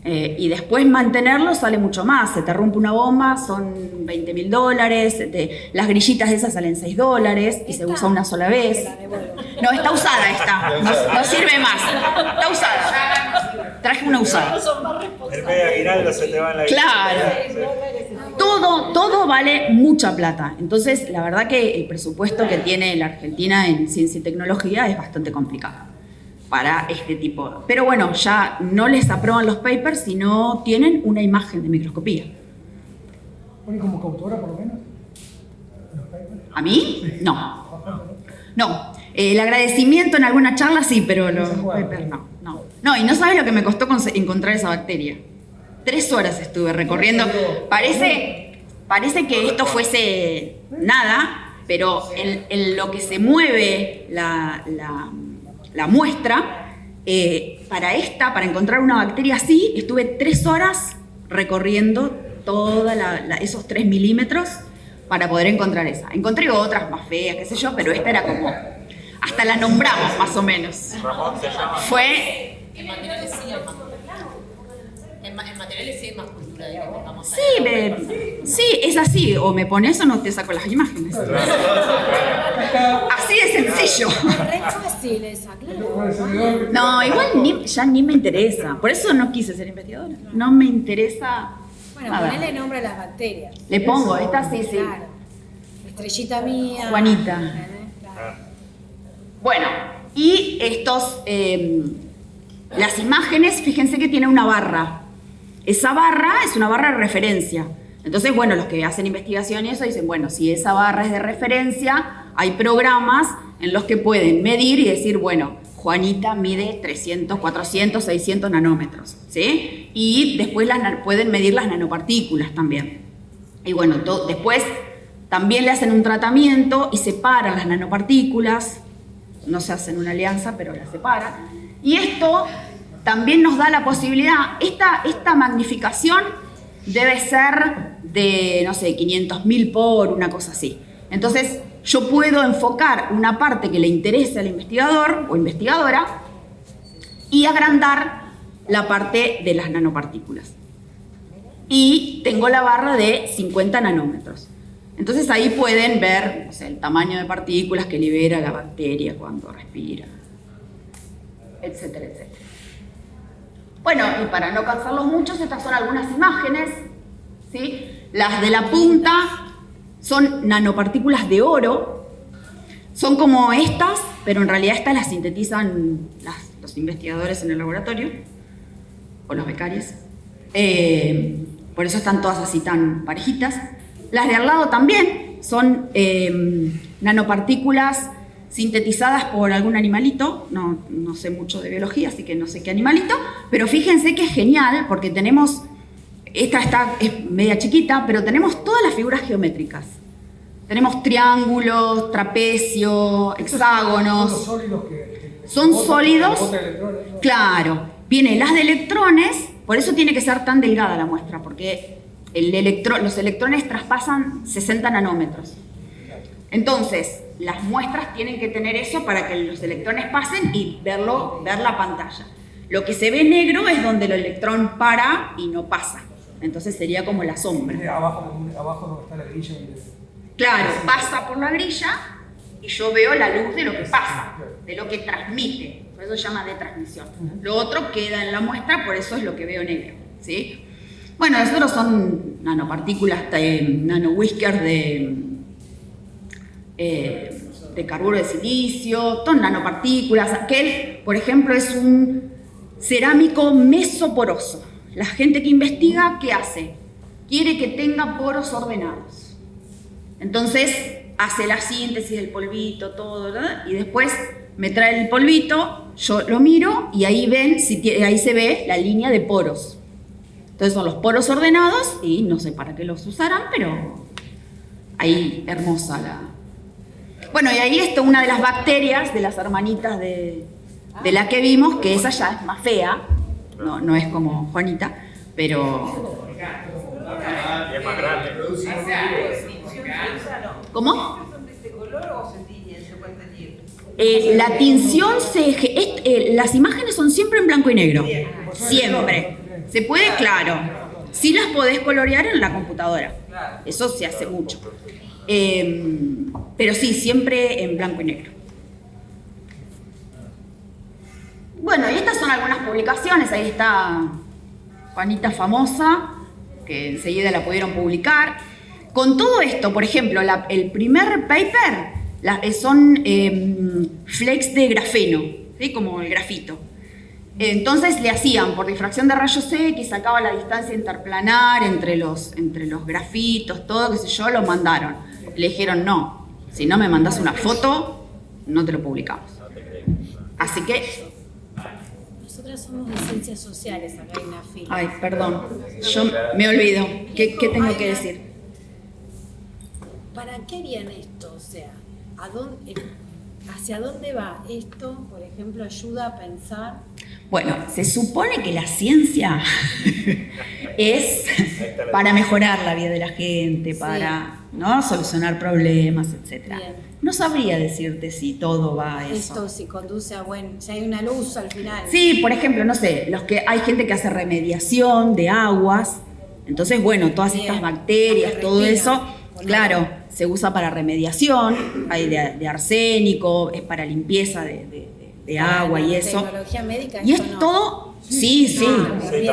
Y después mantenerlos sale mucho más. Se te rompe una bomba, son $20.000. Las grillitas esas salen $6 y se usa una sola vez. No, está usada esta. No sirve más. Está usada. Traje una usada. El medio aguinaldo se te va en la Claro. Todo vale mucha plata. Entonces, la verdad que el presupuesto que tiene la Argentina en ciencia y tecnología es bastante complicado para este tipo. Pero bueno, ya no les aprueban los papers si no tienen una imagen de microscopía. ¿Ponen como coautora por lo menos? ¿A mí? No. No. El agradecimiento en alguna charla sí, pero los papers no. No, y no sabes lo que me costó encontrar esa bacteria. 3 horas estuve recorriendo. Parece que esto fuese nada, pero en lo que se mueve la muestra, para encontrar una bacteria así, estuve 3 horas recorriendo todos esos 3 milímetros para poder encontrar esa. Encontré otras más feas, qué sé yo, pero esta era como... Hasta la nombramos, más o menos. Ramón se llama. Fue... En materiales sí hay más. En materiales sí hay más cultura de que tengamos. Sí, es así. O me pones o no te saco las imágenes. Así de sencillo. Re fácil esa, claro. No, igual ya ni me interesa. Por eso no quise ser investigadora. No me interesa Bueno, nada. ponele nombre a las bacterias. Le pongo, esta sí. Claro. Estrellita mía. Juanita. Claro. Bueno, y las imágenes, fíjense que tiene una barra. Esa barra es una barra de referencia. Entonces, bueno, los que hacen investigación y eso dicen, bueno, si esa barra es de referencia, hay programas en los que pueden medir y decir, bueno, Juanita mide 300, 400, 600 nanómetros, ¿sí? Y después pueden medir las nanopartículas también. Y bueno, después también le hacen un tratamiento y separan las nanopartículas. No se hacen una alianza, pero las separan. Y esto también nos da la posibilidad, esta magnificación debe ser de, no sé, 500.000 por, una cosa así. Entonces, yo puedo enfocar una parte que le interese al investigador o investigadora y agrandar la parte de las nanopartículas. Y tengo la barra de 50 nanómetros. Entonces ahí pueden ver, no sé, el tamaño de partículas que libera la bacteria cuando respira, etcétera, etcétera. Bueno, y para no cansarlos mucho, estas son algunas imágenes, ¿sí? Las de la punta son nanopartículas de oro, son como estas, pero en realidad estas las sintetizan los investigadores en el laboratorio, o los becarios. Por eso están todas así tan parejitas. Las de al lado también son nanopartículas sintetizadas por algún animalito, no sé mucho de biología, así que no sé qué animalito, pero fíjense que es genial porque tenemos, es media chiquita, pero tenemos todas las figuras geométricas. Tenemos triángulos, trapecio, hexágonos. Son sólidos. Claro. Vienen las de electrones, por eso tiene que ser tan delgada la muestra, porque los electrones traspasan 60 nanómetros. Entonces, las muestras tienen que tener eso para que los electrones pasen y ver la pantalla. Lo que se ve negro es donde el electrón para y no pasa. Entonces sería como la sombra. Abajo donde está la grilla. Claro, pasa por la grilla y yo veo la luz de lo que pasa, de lo que transmite. Por eso se llama de transmisión. Lo otro queda en la muestra, por eso es lo que veo negro, ¿sí? Bueno, nosotros son nanopartículas, nanowhiskers de carburo de silicio, son nanopartículas. Aquel, por ejemplo, es un cerámico mesoporoso. La gente que investiga, ¿qué hace? Quiere que tenga poros ordenados. Entonces, hace la síntesis del polvito, todo, ¿verdad? Y después me trae el polvito, yo lo miro y ahí ahí se ve la línea de poros. Entonces son los poros ordenados y no sé para qué los usarán, pero ahí hermosa Bueno, y ahí está una de las bacterias, de las hermanitas de la que vimos, que esa ya es más fea, no es como Juanita, pero... Y es más grande. ¿Cómo? ¿Son de este color o se tiñen? ¿Se pueden teñir? La tinción, las imágenes son siempre en blanco y negro, siempre. Se puede, claro, sí las podés colorear en la computadora, eso se hace mucho. Pero sí, siempre en blanco y negro. Bueno, y estas son algunas publicaciones, ahí está Juanita famosa, que enseguida la pudieron publicar. Con todo esto, por ejemplo, el primer paper son flakes de grafeno, ¿sí? Como el grafito. Entonces le hacían por difracción de rayos X, sacaba la distancia interplanar entre los grafitos, todo, qué sé yo, lo mandaron. Le dijeron, no, si no me mandás una foto, no te lo publicamos. Así que... Nosotras somos de ciencias sociales acá en la fila. Ay, perdón, yo me olvido. ¿Qué tengo que decir? ¿Para qué viene esto? O sea, ¿hacia dónde va esto? Por ejemplo, ayuda a pensar. Bueno, se supone que la ciencia es para mejorar la vida de la gente, para ¿no? solucionar problemas, etc. Bien. No sabría decirte si todo va a eso. Esto si conduce a si hay una luz al final. Sí, por ejemplo, no sé, hay gente que hace remediación de aguas, entonces, bueno, todas Bien. estas bacterias, Que todo respira, eso, con claro, agua. se usa para remediación, hay de arsénico, es para limpieza de agua y eso. Tecnología médica. Y esto es no. todo, sí. Sí, también.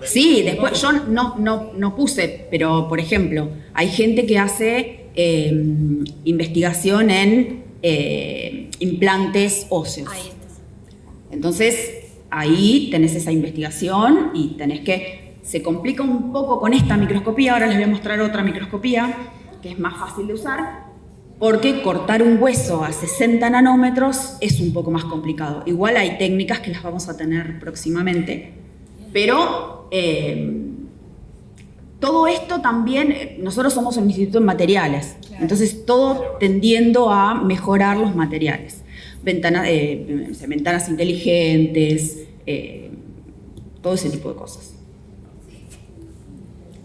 Sí, después yo no puse, pero por ejemplo, hay gente que hace investigación en implantes óseos. Ahí está. Entonces, ahí tenés esa investigación y se complica un poco con esta microscopía, ahora les voy a mostrar otra microscopía que es más fácil de usar, porque cortar un hueso a 60 nanómetros es un poco más complicado. Igual hay técnicas que las vamos a tener próximamente, pero todo esto también, nosotros somos un instituto en materiales, entonces todo tendiendo a mejorar los materiales. Ventanas inteligentes, todo ese tipo de cosas.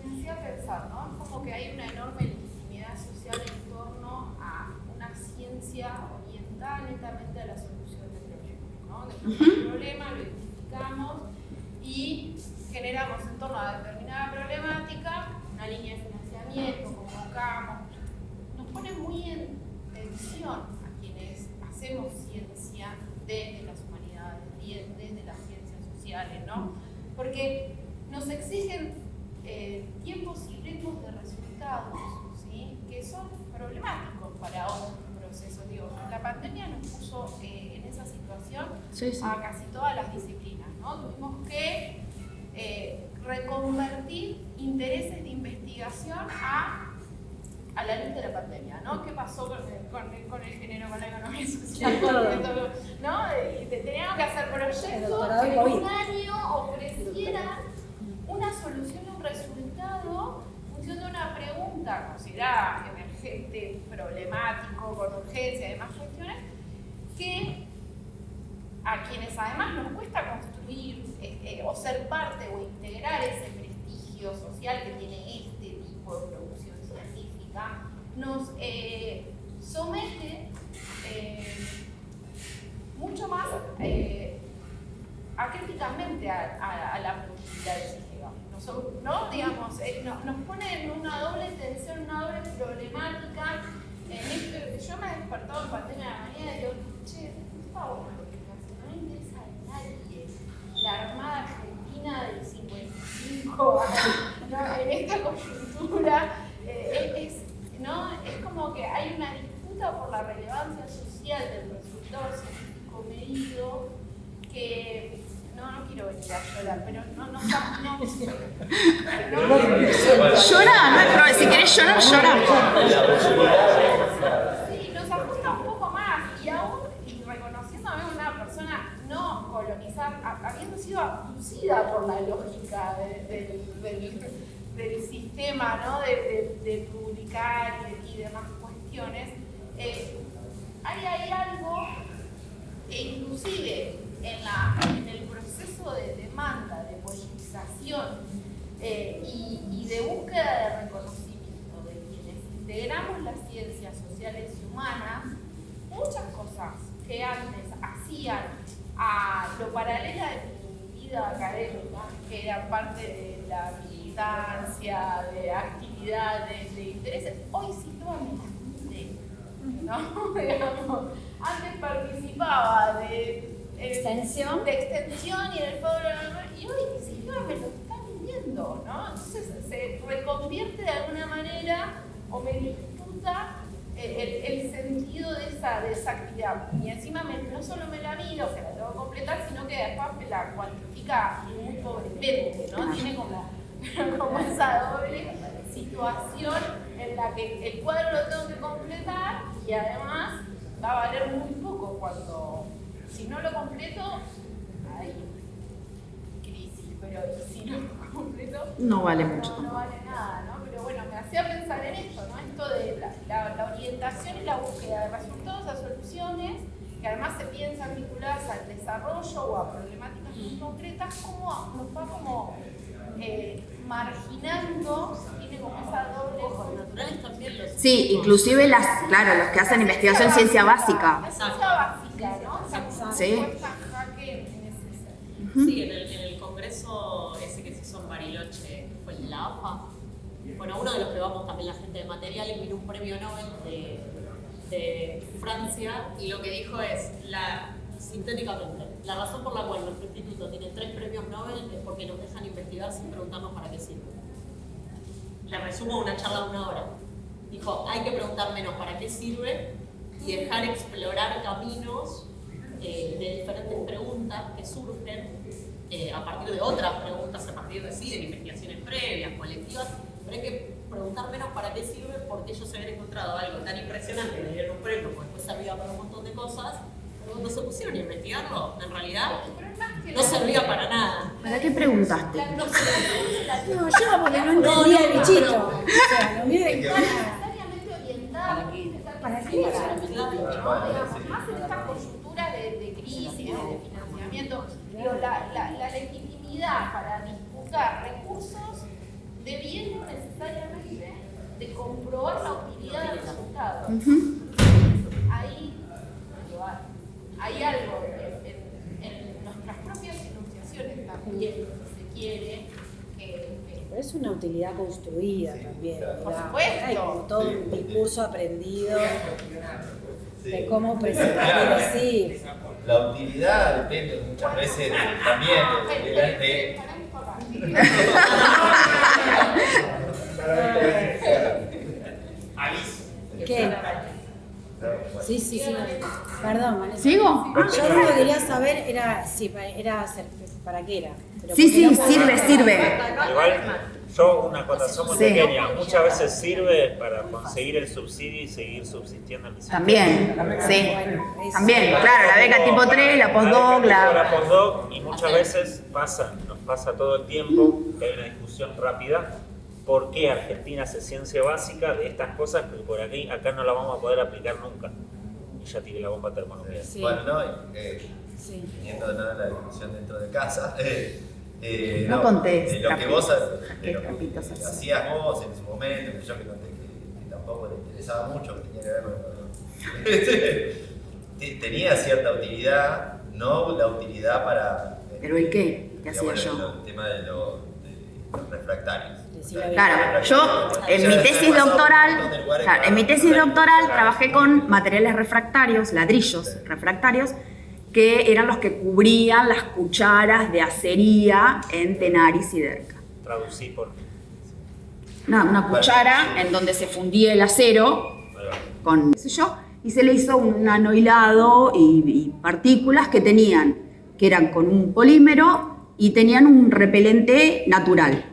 Me hacía pensar, ¿no? Como que hay una enorme legitimidad social en torno a una ciencia orientada netamente a la solución de problemas, ¿no? Tenemos un problema, lo identificamos y generamos en torno a determinada problemática una línea de financiamiento, convocamos, nos pone muy en tensión a quienes hacemos ciencia desde las humanidades, desde las ciencias sociales, ¿no? Porque nos exigen tiempos y ritmos de resultados, ¿sí? Que son problemáticos para otros procesos. Digo, la pandemia nos puso en esa situación a casi todas las disciplinas, ¿no? Tuvimos que reconvertir intereses de investigación a la luz de la pandemia, ¿no? ¿Qué pasó con el género, con la economía social? ¿No? Teníamos que hacer proyectos que en un año ofrecieran una solución y un resultado en función de una pregunta considerada emergente, problemático, con urgencia y demás cuestiones, que a quienes además nos cuesta construir o ser parte o integrar ese prestigio social que tiene este tipo de producción científica, nos somete mucho más acríticamente a la productividad del sistema. ¿No? Digamos, nos pone en una doble tensión, una doble problemática. Yo me he despertado en pandemia de la mañana y digo, che, por favor, no me interesa a nadie la Armada Argentina del 55 ¿no? En esta coyuntura. Es como que hay una disputa por la relevancia social del resultado científico medido que no quiero venir a llorar, pero no Llora, no hay problema, si querés llorar, llora. Sí, nos ajusta un poco más y aún reconociéndome una persona no colonizada, habiendo sido abducida por la lógica del sistema, ¿no? de publicar y demás cuestiones, hay algo que inclusive en el proceso de demanda, de politización y de búsqueda de reconocimiento de quienes integramos las ciencias sociales y humanas, muchas cosas que antes hacían a lo paralela de mi vida académica, que era parte de la militancia, de actividades, de intereses, hoy sitúan en la gente, ¿no? Digamos, antes participaba de extensión y del foro y hoy sitúan me lo están viviendo, ¿no? Entonces se reconvierte de alguna manera o me disputa el sentido de esa actividad. Y encima no solo me la miro, que la tengo que completar, sino que después me la cuantifica muy pobremente, ¿no? Tiene como esa doble situación en la que el cuadro lo tengo que completar y además va a valer muy poco cuando, si no lo completo, hay crisis, pero si no lo completo, no vale mucho. No vale nada, ¿no? Pero bueno, me hacía pensar en esto, ¿no? Esto de la orientación y la búsqueda de resultados a soluciones, que además se piensan vinculadas al desarrollo o a problemáticas muy concretas, cómo nos va como marginando, tiene como esa doble. Los naturales también los. Sí, inclusive los que hacen investigación ciencia básica. La ciencia básica, ¿no? Sí. Sí, en el congreso ese que se hizo en Bariloche, que fue en la AFA, bueno, uno de los que vamos también la gente de materiales, vino un premio Nobel de Francia y lo que dijo es, sintéticamente, la razón por la cual nuestro instituto tiene 3 premios Nobel es porque nos dejan investigar sin preguntarnos para qué sirve. Le resumo una charla de 1 hora. Dijo, hay que preguntar menos para qué sirve y dejar explorar caminos de diferentes preguntas que surgen a partir de otras preguntas, a partir de investigaciones previas, colectivas, pero hay que preguntar menos para qué sirve porque ellos se habían encontrado algo tan impresionante, le dieron un premio, porque después servía para un montón de cosas, pero cuando se pusieron a investigarlo, en realidad no servía para nada. ¿Para qué preguntaste? No, yo porque no entendía el bichito. O sea, no me necesariamente orientada. ¿Para qué? Más en esta coyuntura de crisis, de financiamiento, digo, la legitimidad para disputar recursos debiendo necesariamente de comprobar la utilidad del resultado. Ahí hay algo en nuestras propias enunciaciones también, si se quiere, Pero es una utilidad construida también. Por supuesto. Hay como todo un discurso aprendido de cómo presentar y decir. La utilidad depende muchas veces también de Aviso. ¿Qué? Sí. Perdón, Vanessa. ¿Sigo? Yo lo que quería saber era para qué era. Pero Sí, sirve. Igual, yo una acotación muy Sí. pequeña. Muchas veces sirve para conseguir el subsidio y seguir subsistiendo en el sistema. También, sí. También, claro, la beca tipo 3, la postdoc, La postdoc, y muchas veces nos pasa todo el tiempo que hay una discusión rápida. ¿Por qué Argentina hace ciencia básica de estas cosas que por aquí, acá no la vamos a poder aplicar nunca? Y ya tiré la bomba termonuclear. Sí. Bueno, no, Sí. teniendo nada la discusión dentro de casa. No contés lo que vos ¿Qué lo que trapitos así? hacías vos en su momento, que yo que conté que tampoco le interesaba mucho, que tenía que ver con tenía cierta utilidad, no la utilidad para. ¿Pero el qué? ¿Qué hacía yo? El tema de los refractarios. Claro, yo en mi tesis doctoral trabajé con materiales refractarios, ladrillos refractarios, que eran los que cubrían las cucharas de acería en Tenaris y Derca. Traducí por. Una cuchara en donde se fundía el acero con, qué sé yo, y se le hizo un anoilado y partículas que eran con un polímero y tenían un repelente natural.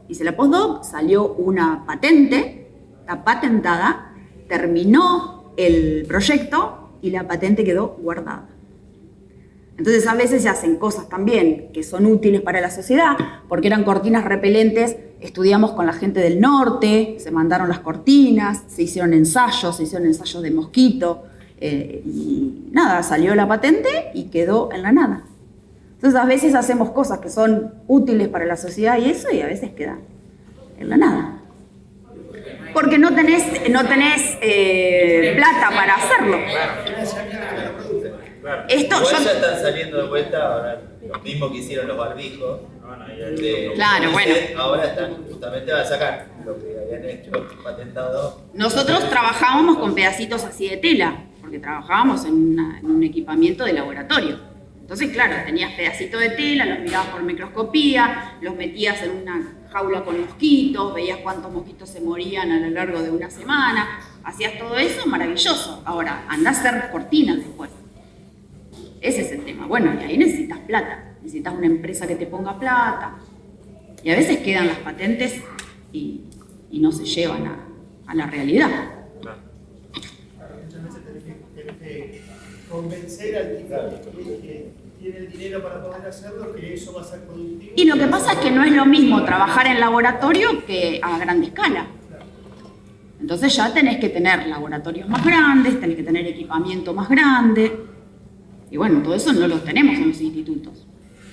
Hice la postdoc, salió una patente, está patentada, terminó el proyecto y la patente quedó guardada. Entonces a veces se hacen cosas también que son útiles para la sociedad, porque eran cortinas repelentes, estudiamos con la gente del norte, se mandaron las cortinas, se hicieron ensayos de mosquito, y nada, salió la patente y quedó en la nada. Entonces a veces hacemos cosas que son útiles para la sociedad y eso, y a veces quedan en la nada. Porque no tenés plata para hacerlo. Esto, Igual ya están saliendo de vuelta ahora, lo mismo que hicieron los barbijos. Claro, bueno. Ahora están, justamente van a sacar lo que habían hecho, patentado. Nosotros trabajábamos con pedacitos así de tela, porque trabajábamos en un equipamiento de laboratorio. Entonces, claro, tenías pedacitos de tela, los mirabas por microscopía, los metías en una jaula con mosquitos, veías cuántos mosquitos se morían a lo largo de una semana, hacías todo eso, maravilloso. Ahora, andá a hacer cortinas después. Ese es el tema. Bueno, y ahí necesitas plata, necesitas una empresa que te ponga plata. Y a veces quedan las patentes y no se llevan a la realidad. Muchas veces tenés que convencer al tipo que tiene el dinero para poder hacerlo, que eso va a ser productivo. Y lo que pasa es que no es lo mismo trabajar en laboratorio que a gran escala. Entonces ya tenés que tener laboratorios más grandes, tenés que tener equipamiento más grande. Y bueno, todo eso no lo tenemos en los institutos.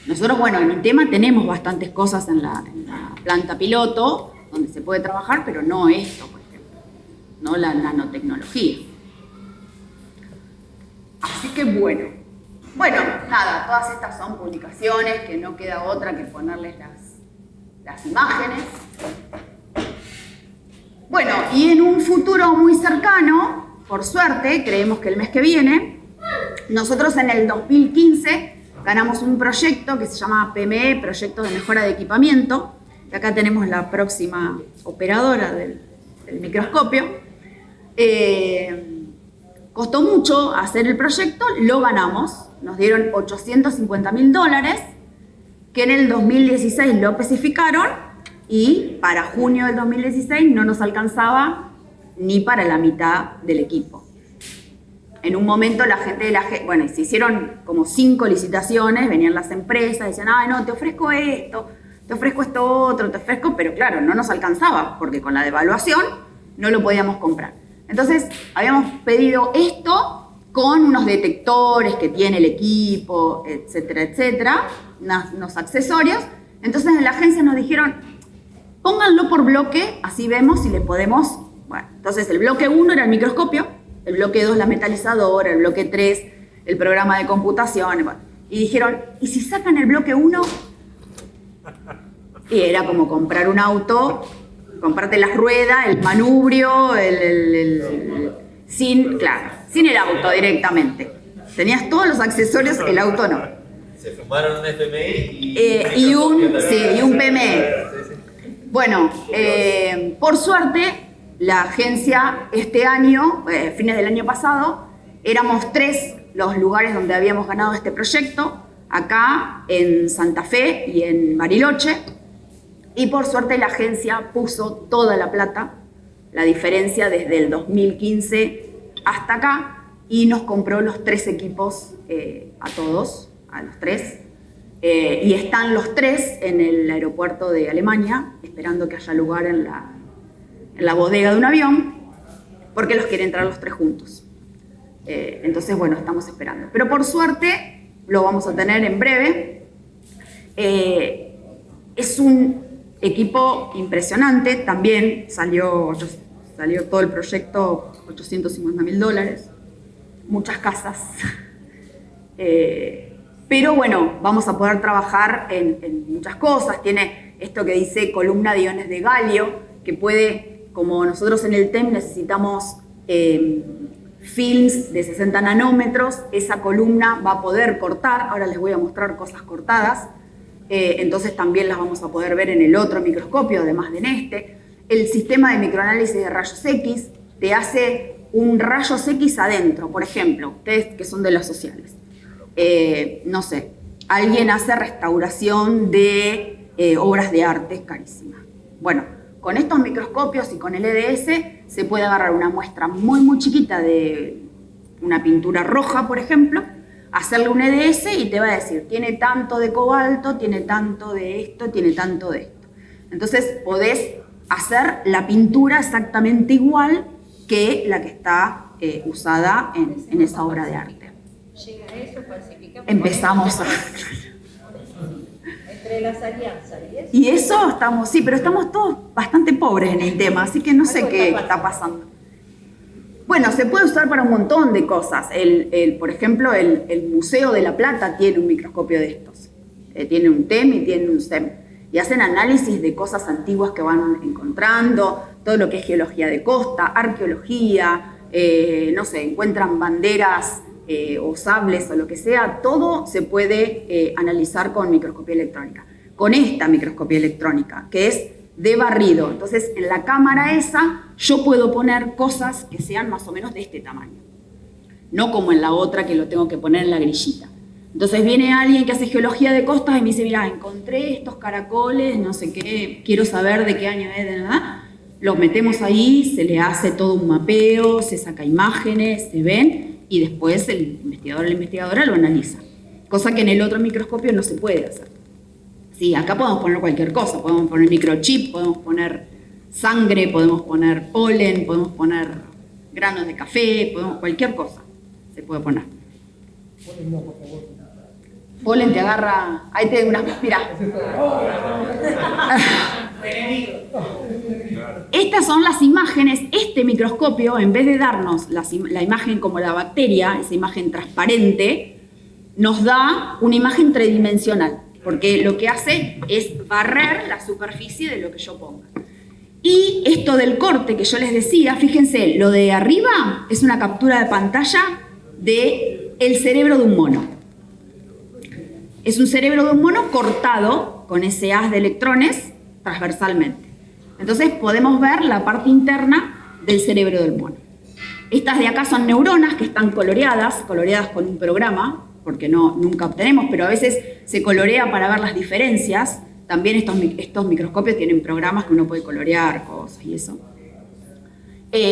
Nosotros, bueno, en INTEMA tenemos bastantes cosas en la planta piloto, donde se puede trabajar, pero no esto, por ejemplo, no la nanotecnología. Así que bueno, nada, todas estas son publicaciones que no queda otra que ponerles las imágenes. Bueno, y en un futuro muy cercano, por suerte, creemos que el mes que viene, nosotros en el 2015 ganamos un proyecto que se llama PME, Proyecto de Mejora de Equipamiento, y acá tenemos la próxima operadora del microscopio. Costó mucho hacer el proyecto, lo ganamos, nos dieron $850.000, que en el 2016 lo especificaron y para junio del 2016 no nos alcanzaba ni para la mitad del equipo. En un momento la gente bueno, se hicieron como 5 licitaciones, venían las empresas, decían, ay no, te ofrezco esto otro, pero claro, no nos alcanzaba, porque con la devaluación no lo podíamos comprar. Entonces, habíamos pedido esto con unos detectores que tiene el equipo, etcétera, etcétera, unos accesorios. Entonces, en la agencia nos dijeron, pónganlo por bloque, así vemos si le podemos. Bueno, entonces el bloque 1 era el microscopio, el bloque 2 la metalizadora, el bloque 3 el programa de computación. Bueno, y dijeron, ¿y si sacan el bloque 1? Y era como comprar un auto, comprarte las ruedas, el manubrio, sin el auto directamente. Tenías todos los accesorios, el auto no. Se fumaron un FMI y un PME. Bueno, por suerte, la agencia este año, fines del año pasado, éramos 3 los lugares donde habíamos ganado este proyecto, acá en Santa Fe y en Bariloche, y por suerte la agencia puso toda la plata, la diferencia desde el 2015 hasta acá, y nos compró los 3 equipos a todos, a los 3, y están los 3 en el aeropuerto de Alemania, esperando que haya lugar en la bodega de un avión, porque los quieren traer los 3 juntos. Entonces, bueno, estamos esperando. Pero por suerte, lo vamos a tener en breve. Es un equipo impresionante, también salió todo el proyecto, $850.000, muchas casas. Pero bueno, vamos a poder trabajar en muchas cosas. Tiene esto que dice columna de iones de galio, que puede, como nosotros en el TEM necesitamos films de 60 nanómetros, esa columna va a poder cortar. Ahora les voy a mostrar cosas cortadas. Entonces también las vamos a poder ver en el otro microscopio, además de en este. El sistema de microanálisis de rayos X te hace un rayos X adentro. Por ejemplo, ustedes que son de las sociales. No sé, alguien hace restauración de obras de arte carísimas. Bueno, con estos microscopios y con el EDS se puede agarrar una muestra muy, muy chiquita de una pintura roja, por ejemplo, hacerle un EDS y te va a decir, tiene tanto de cobalto, tiene tanto de esto, tiene tanto de esto. Entonces podés hacer la pintura exactamente igual que la que está usada en esa obra de arte. Llega a eso, falsificamos. Empezamos a... Entre las alianzas y eso. Y eso estamos, sí, pero estamos todos bastante pobres en el tema, así que no sé qué está pasando. Bueno, se puede usar para un montón de cosas. Por ejemplo, el Museo de La Plata tiene un microscopio de estos. Tiene un TEM y tiene un SEM. Y hacen análisis de cosas antiguas que van encontrando, todo lo que es geología de costa, arqueología, no sé, encuentran banderas o sables o lo que sea, todo se puede analizar con microscopía electrónica. Con esta microscopía electrónica, que es de barrido. Entonces, en la cámara esa, yo puedo poner cosas que sean más o menos de este tamaño. No como en la otra que lo tengo que poner en la grillita. Entonces viene alguien que hace geología de costas y me dice, mira, encontré estos caracoles, no sé qué, quiero saber de qué año es, de nada. Los metemos ahí, se le hace todo un mapeo, se saca imágenes, se ven, y después el investigador o la investigadora lo analiza. Cosa que en el otro microscopio no se puede hacer. Sí, acá podemos poner cualquier cosa, podemos poner microchip, podemos poner sangre, podemos poner polen, podemos poner granos de café, podemos, cualquier cosa se puede poner. Polen no, por favor. Polen te agarra, ahí te unas, mirá. Estas son las imágenes, este microscopio, en vez de darnos la imagen como la bacteria, esa imagen transparente, nos da una imagen tridimensional, porque lo que hace es barrer la superficie de lo que yo ponga. Y esto del corte que yo les decía, fíjense, lo de arriba es una captura de pantalla del cerebro de un mono. Es un cerebro de un mono cortado con ese haz de electrones transversalmente. Entonces podemos ver la parte interna del cerebro del mono. Estas de acá son neuronas que están coloreadas con un programa, porque nunca obtenemos, pero a veces se colorea para ver las diferencias. También estos microscopios tienen programas que uno puede colorear cosas y eso.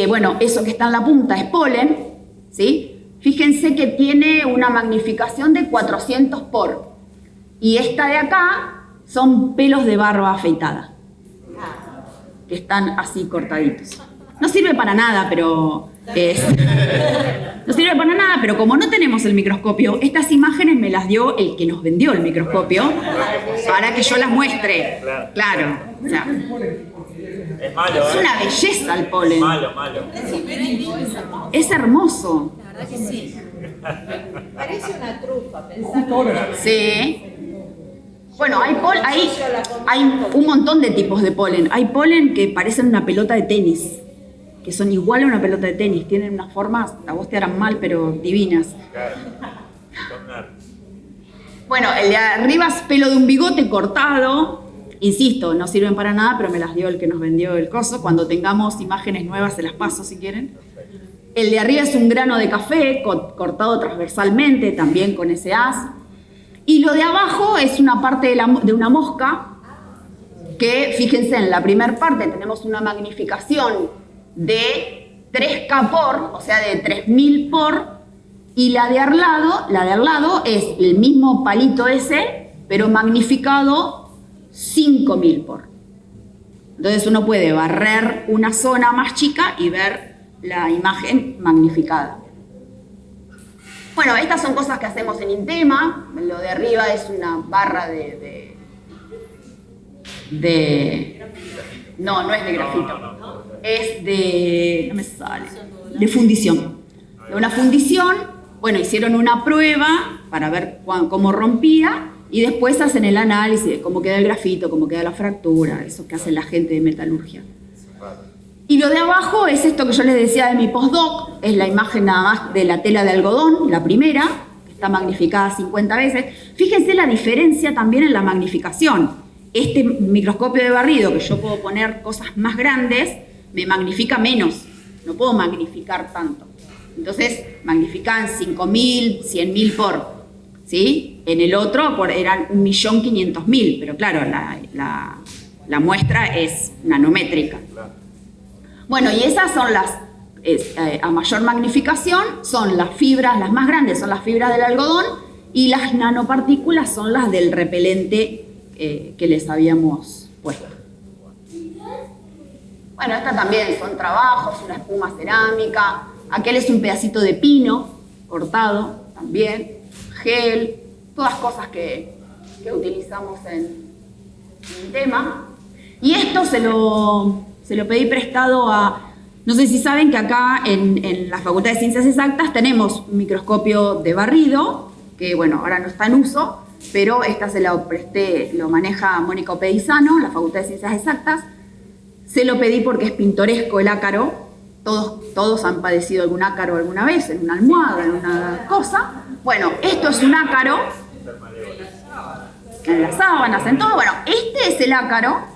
Bueno, eso que está en la punta es polen, ¿sí? Fíjense que tiene una magnificación de 400 por. Y esta de acá son pelos de barba afeitada, que están así cortaditos. No sirve para nada, pero no sirve para nada, pero como no tenemos el microscopio, estas imágenes me las dio el que nos vendió el microscopio para que yo las muestre. Claro. O sea, es malo, es una belleza el polen. Malo. Es hermoso. La verdad que sí. Parece una trufa, pensando. Sí. Bueno, hay un montón de tipos de polen. Hay polen que parecen una pelota de tenis, que son igual a una pelota de tenis. Tienen unas formas, a vos te harán mal, pero divinas. Bueno, el de arriba es pelo de un bigote cortado. Insisto, no sirven para nada, pero me las dio el que nos vendió el coso. Cuando tengamos imágenes nuevas se las paso si quieren. El de arriba es un grano de café cortado transversalmente, también con ese haz. Y lo de abajo es una parte de una mosca que, fíjense, en la primera parte tenemos una magnificación de 3K por, o sea, de 3000 por, y la de al lado es el mismo palito ese, pero magnificado 5000 por. Entonces uno puede barrer una zona más chica y ver la imagen magnificada. Bueno, estas son cosas que hacemos en Intema. Lo de arriba es una barra no es de grafito. Es de... no me sale. De fundición. De una fundición, bueno, hicieron una prueba para ver cómo rompía y después hacen el análisis de cómo queda el grafito, cómo queda la fractura, eso que hace la gente de metalurgia. Y lo de abajo es esto que yo les decía de mi postdoc, es la imagen nada más de la tela de algodón, la primera, que está magnificada 50 veces. Fíjense la diferencia también en la magnificación. Este microscopio de barrido, que yo puedo poner cosas más grandes, me magnifica menos, no puedo magnificar tanto. Entonces magnifican 5000, 100.000 por, ¿sí? En el otro eran 1.500.000, pero claro, la muestra es nanométrica. Bueno, y esas son a mayor magnificación son las fibras, las más grandes son las fibras del algodón y las nanopartículas son las del repelente que les habíamos puesto. Bueno, esta también son trabajos, una espuma cerámica, aquel es un pedacito de pino cortado también, gel, todas cosas que utilizamos en tema. Y esto se lo pedí prestado a... No sé si saben que acá en la Facultad de Ciencias Exactas tenemos un microscopio de barrido, que bueno, ahora no está en uso, pero esta se la presté, lo maneja Mónica Pedizano, la Facultad de Ciencias Exactas. Se lo pedí porque es pintoresco el ácaro, todos han padecido algún ácaro alguna vez, en una almohada, en una cosa. Bueno, esto es un ácaro, en las sábanas, en todo. Bueno, este es el ácaro.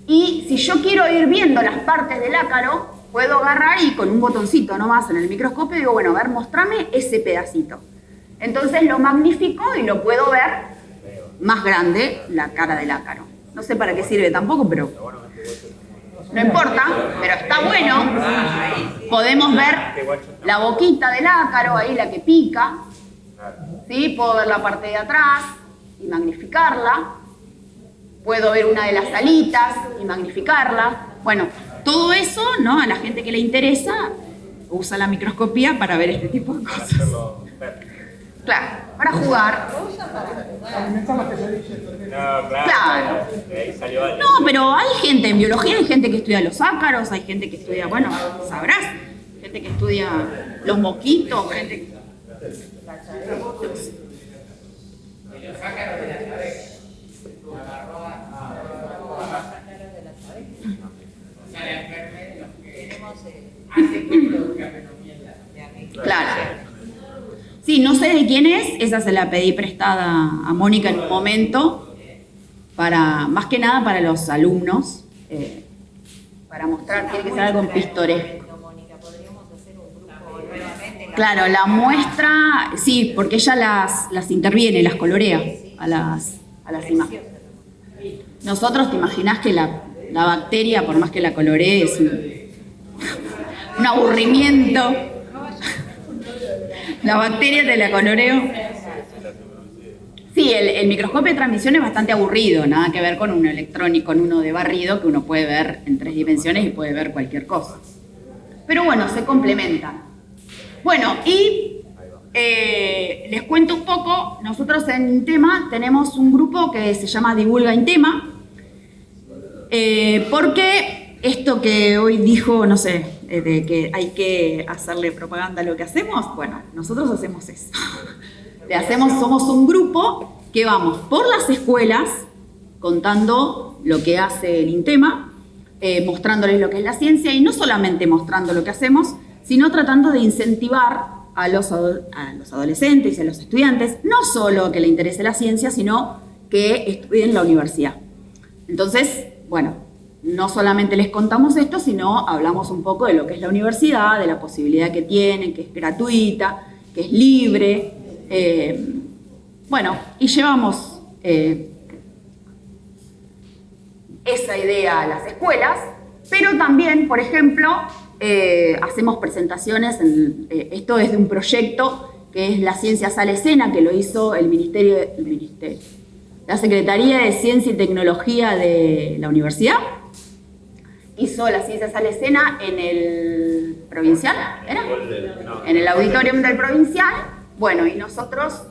Y si yo quiero ir viendo las partes del ácaro, puedo agarrar y con un botoncito nomás en el microscopio digo, bueno, a ver, mostrame ese pedacito. Entonces lo magnifico y lo puedo ver más grande, la cara del ácaro. No sé para qué sirve tampoco, pero no importa, pero está bueno. Podemos ver la boquita del ácaro, ahí la que pica. ¿Sí? Puedo ver la parte de atrás y magnificarla. Puedo ver una de las alitas y magnificarla. Bueno, todo eso, ¿no? A la gente que le interesa, usa la microscopía para ver este tipo de cosas. Claro, para jugar. Claro. No, pero hay gente en biología, hay gente que estudia los ácaros, hay gente que estudia, bueno, sabrás, gente que estudia los moquitos, gente que... Los ácaros de las abejas. Claro. Sí, no sé de quién es, esa se la pedí prestada a Mónica en un momento, más que nada para los alumnos, para mostrar, tiene que ser algo pintoresco. Claro, la muestra, sí, porque ella las interviene, las colorea a las imágenes. Nosotros, te imaginás que la bacteria, por más que la coloree, es un aburrimiento. La bacteria te la coloreo. Sí, el microscopio de transmisión es bastante aburrido, nada que ver con uno electrónico, con uno de barrido, que uno puede ver en 3 dimensiones y puede ver cualquier cosa. Pero bueno, se complementan. Bueno, y les cuento un poco, nosotros en INTEMA tenemos un grupo que se llama Divulga INTEMA, porque esto que hoy dijo, no sé, de que hay que hacerle propaganda a lo que hacemos, bueno, nosotros hacemos eso. Somos un grupo que vamos por las escuelas contando lo que hace el INTEMA, mostrándoles lo que es la ciencia y no solamente mostrando lo que hacemos, sino tratando de incentivar a los adolescentes y a los estudiantes, no solo que les interese la ciencia, sino que estudien la universidad. Entonces, bueno, no solamente les contamos esto, sino hablamos un poco de lo que es la universidad, de la posibilidad que tienen, que es gratuita, que es libre. Bueno, y llevamos esa idea a las escuelas, pero también, por ejemplo, hacemos presentaciones, esto es de un proyecto que es la Ciencia Sale Escena, que lo hizo la Secretaría de Ciencia y Tecnología de la universidad. Hizo la Ciencia Sale Escena en el provincial, ¿era? En el auditorium del provincial. Bueno, y nosotros,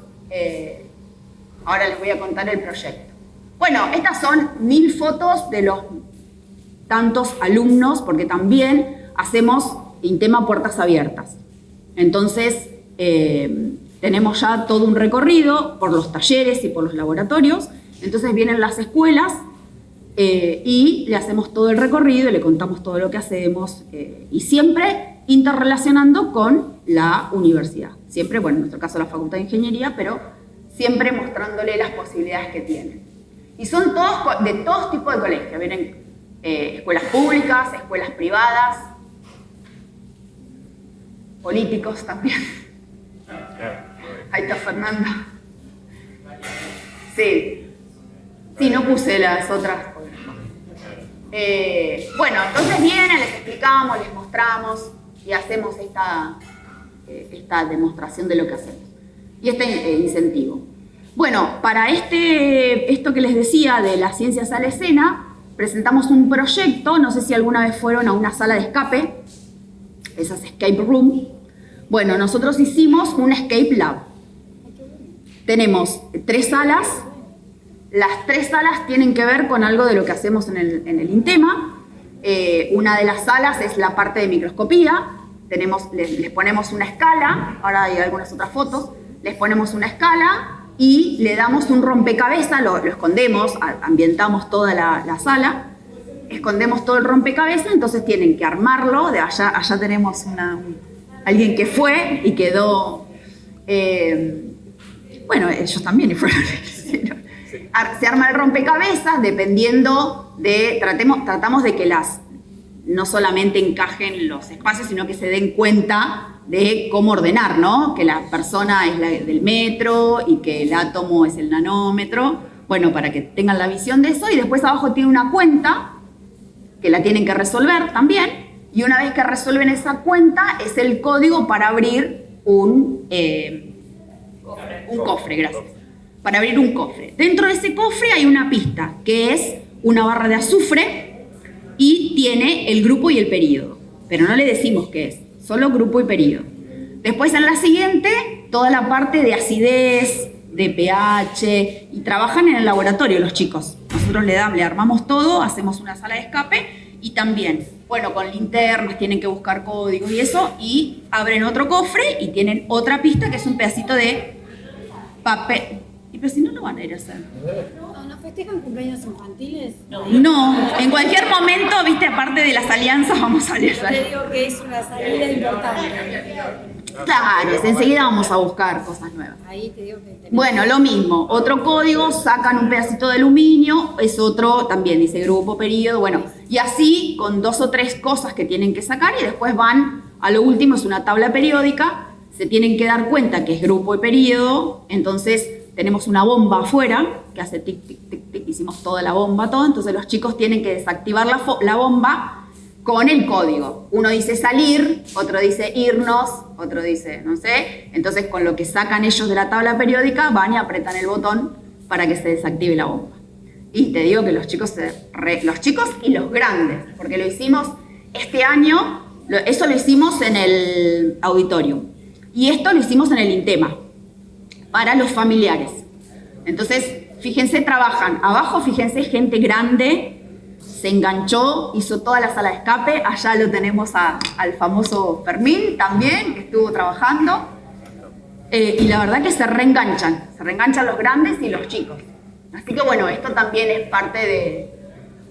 ahora les voy a contar el proyecto. Bueno, estas son 1000 fotos de los tantos alumnos, porque también hacemos INTEMA Puertas Abiertas. Entonces, tenemos ya todo un recorrido por los talleres y por los laboratorios. Entonces vienen las escuelas y le hacemos todo el recorrido, le contamos todo lo que hacemos y siempre interrelacionando con la universidad. Siempre, bueno, en nuestro caso la Facultad de Ingeniería, pero siempre mostrándole las posibilidades que tienen. Y son todos de todos tipos de colegios. Vienen escuelas públicas, escuelas privadas, políticos también. Ahí está Fernanda. Sí. Sí, no puse las otras. Bueno, entonces vienen, les explicamos, les mostramos y hacemos esta demostración de lo que hacemos. Y este incentivo. Bueno, para esto que les decía de las ciencias a la escena, presentamos un proyecto, no sé si alguna vez fueron a una sala de escape, esas escape room. Bueno, nosotros hicimos un escape lab. Tenemos 3 salas. Las 3 salas tienen que ver con algo de lo que hacemos en el INTEMA. Una de las salas es la parte de microscopía. Les ponemos una escala, ahora hay algunas otras fotos, les ponemos una escala y le damos un rompecabezas, lo escondemos, ambientamos toda la sala, escondemos todo el rompecabezas, entonces tienen que armarlo. De allá tenemos alguien que fue y quedó, bueno, ellos también fueron. Se arma el rompecabezas dependiendo de, tratamos de que no solamente encajen los espacios, sino que se den cuenta de cómo ordenar, ¿no? Que la persona es la del metro y que el átomo es el nanómetro. Bueno, para que tengan la visión de eso. Y después abajo tiene una cuenta que la tienen que resolver también. Y una vez que resuelven esa cuenta, es el código para abrir un cofre, gracias. Para abrir un cofre. Dentro de ese cofre hay una pista, que es una barra de azufre y tiene el grupo y el período. Pero no le decimos qué es, solo grupo y período. Después en la siguiente, toda la parte de acidez, de pH, y trabajan en el laboratorio los chicos. Nosotros le armamos todo, hacemos una sala de escape y también, bueno, con linternas tienen que buscar códigos y eso, y abren otro cofre y tienen otra pista que es un pedacito de papel. Pero si no lo van a ir a hacer. ¿No festejan cumpleaños infantiles? No, en cualquier momento, viste, aparte de las alianzas, vamos a ir. Yo te digo que es una salida importante. Claro, enseguida vamos a buscar cosas nuevas. Ahí te digo que tenemos... Bueno, lo mismo, otro código, sacan un pedacito de aluminio, es otro, también dice grupo, periodo, bueno, y así con 2 o 3 cosas que tienen que sacar y después van a lo último, es una tabla periódica, se tienen que dar cuenta que es grupo y periodo, entonces tenemos una bomba afuera que hace tic, tic, tic, tic, hicimos toda la bomba, todo, entonces los chicos tienen que desactivar la bomba con el código. Uno dice salir, otro dice irnos, otro dice no sé, entonces con lo que sacan ellos de la tabla periódica van y apretan el botón para que se desactive la bomba. Y te digo que los chicos y los grandes, porque lo hicimos este año, eso lo hicimos en el auditorium y esto lo hicimos en el INTEMA para los familiares. Entonces, fíjense, trabajan abajo, fíjense, gente grande, se enganchó, hizo toda la sala de escape, allá lo tenemos al famoso Fermín también, que estuvo trabajando, y la verdad que se reenganchan los grandes y los chicos. Así que bueno, esto también es parte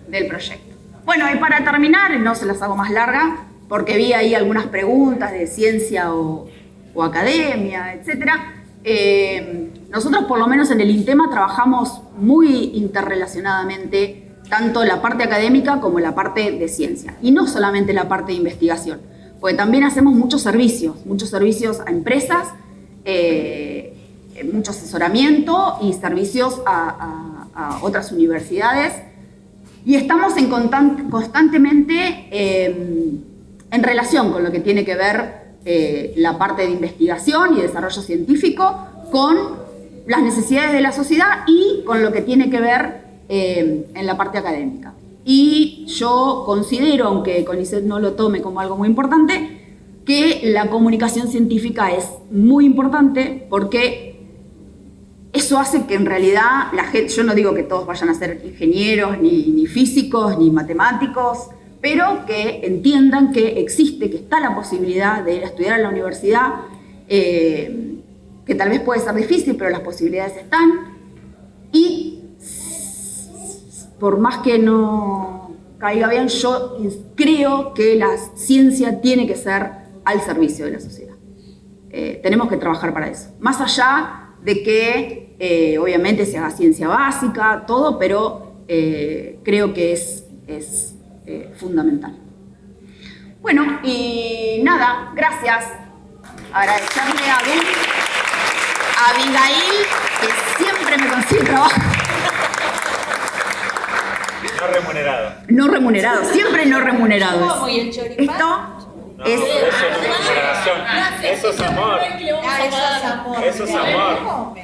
del proyecto. Bueno, y para terminar, no se las hago más larga, porque vi ahí algunas preguntas de ciencia o academia, etcétera. Nosotros por lo menos en el INTEMA trabajamos muy interrelacionadamente tanto la parte académica como la parte de ciencia y no solamente la parte de investigación, porque también hacemos muchos servicios a empresas, mucho asesoramiento y servicios a otras universidades y estamos constantemente en relación con lo que tiene que ver la parte de investigación y desarrollo científico con las necesidades de la sociedad y con lo que tiene que ver en la parte académica. Y yo considero, aunque CONICET no lo tome como algo muy importante, que la comunicación científica es muy importante porque eso hace que en realidad la gente, yo no digo que todos vayan a ser ingenieros, ni físicos, ni matemáticos, pero que entiendan que existe, que está la posibilidad de ir a estudiar a la universidad, que tal vez puede ser difícil, pero las posibilidades están. Y por más que no caiga bien, yo creo que la ciencia tiene que ser al servicio de la sociedad. Tenemos que trabajar para eso. Más allá de que obviamente se haga ciencia básica, todo, pero creo que es fundamental. Bueno, y nada, gracias. Agradecerle a Abigail, que siempre me consigue trabajo. No No remunerado. No remunerados, siempre no remunerados. ¿Cómo? ¿Y el choripán? Esto No, es... eso no es remuneración. Eso es amor. Eso es amor. Eso es amor.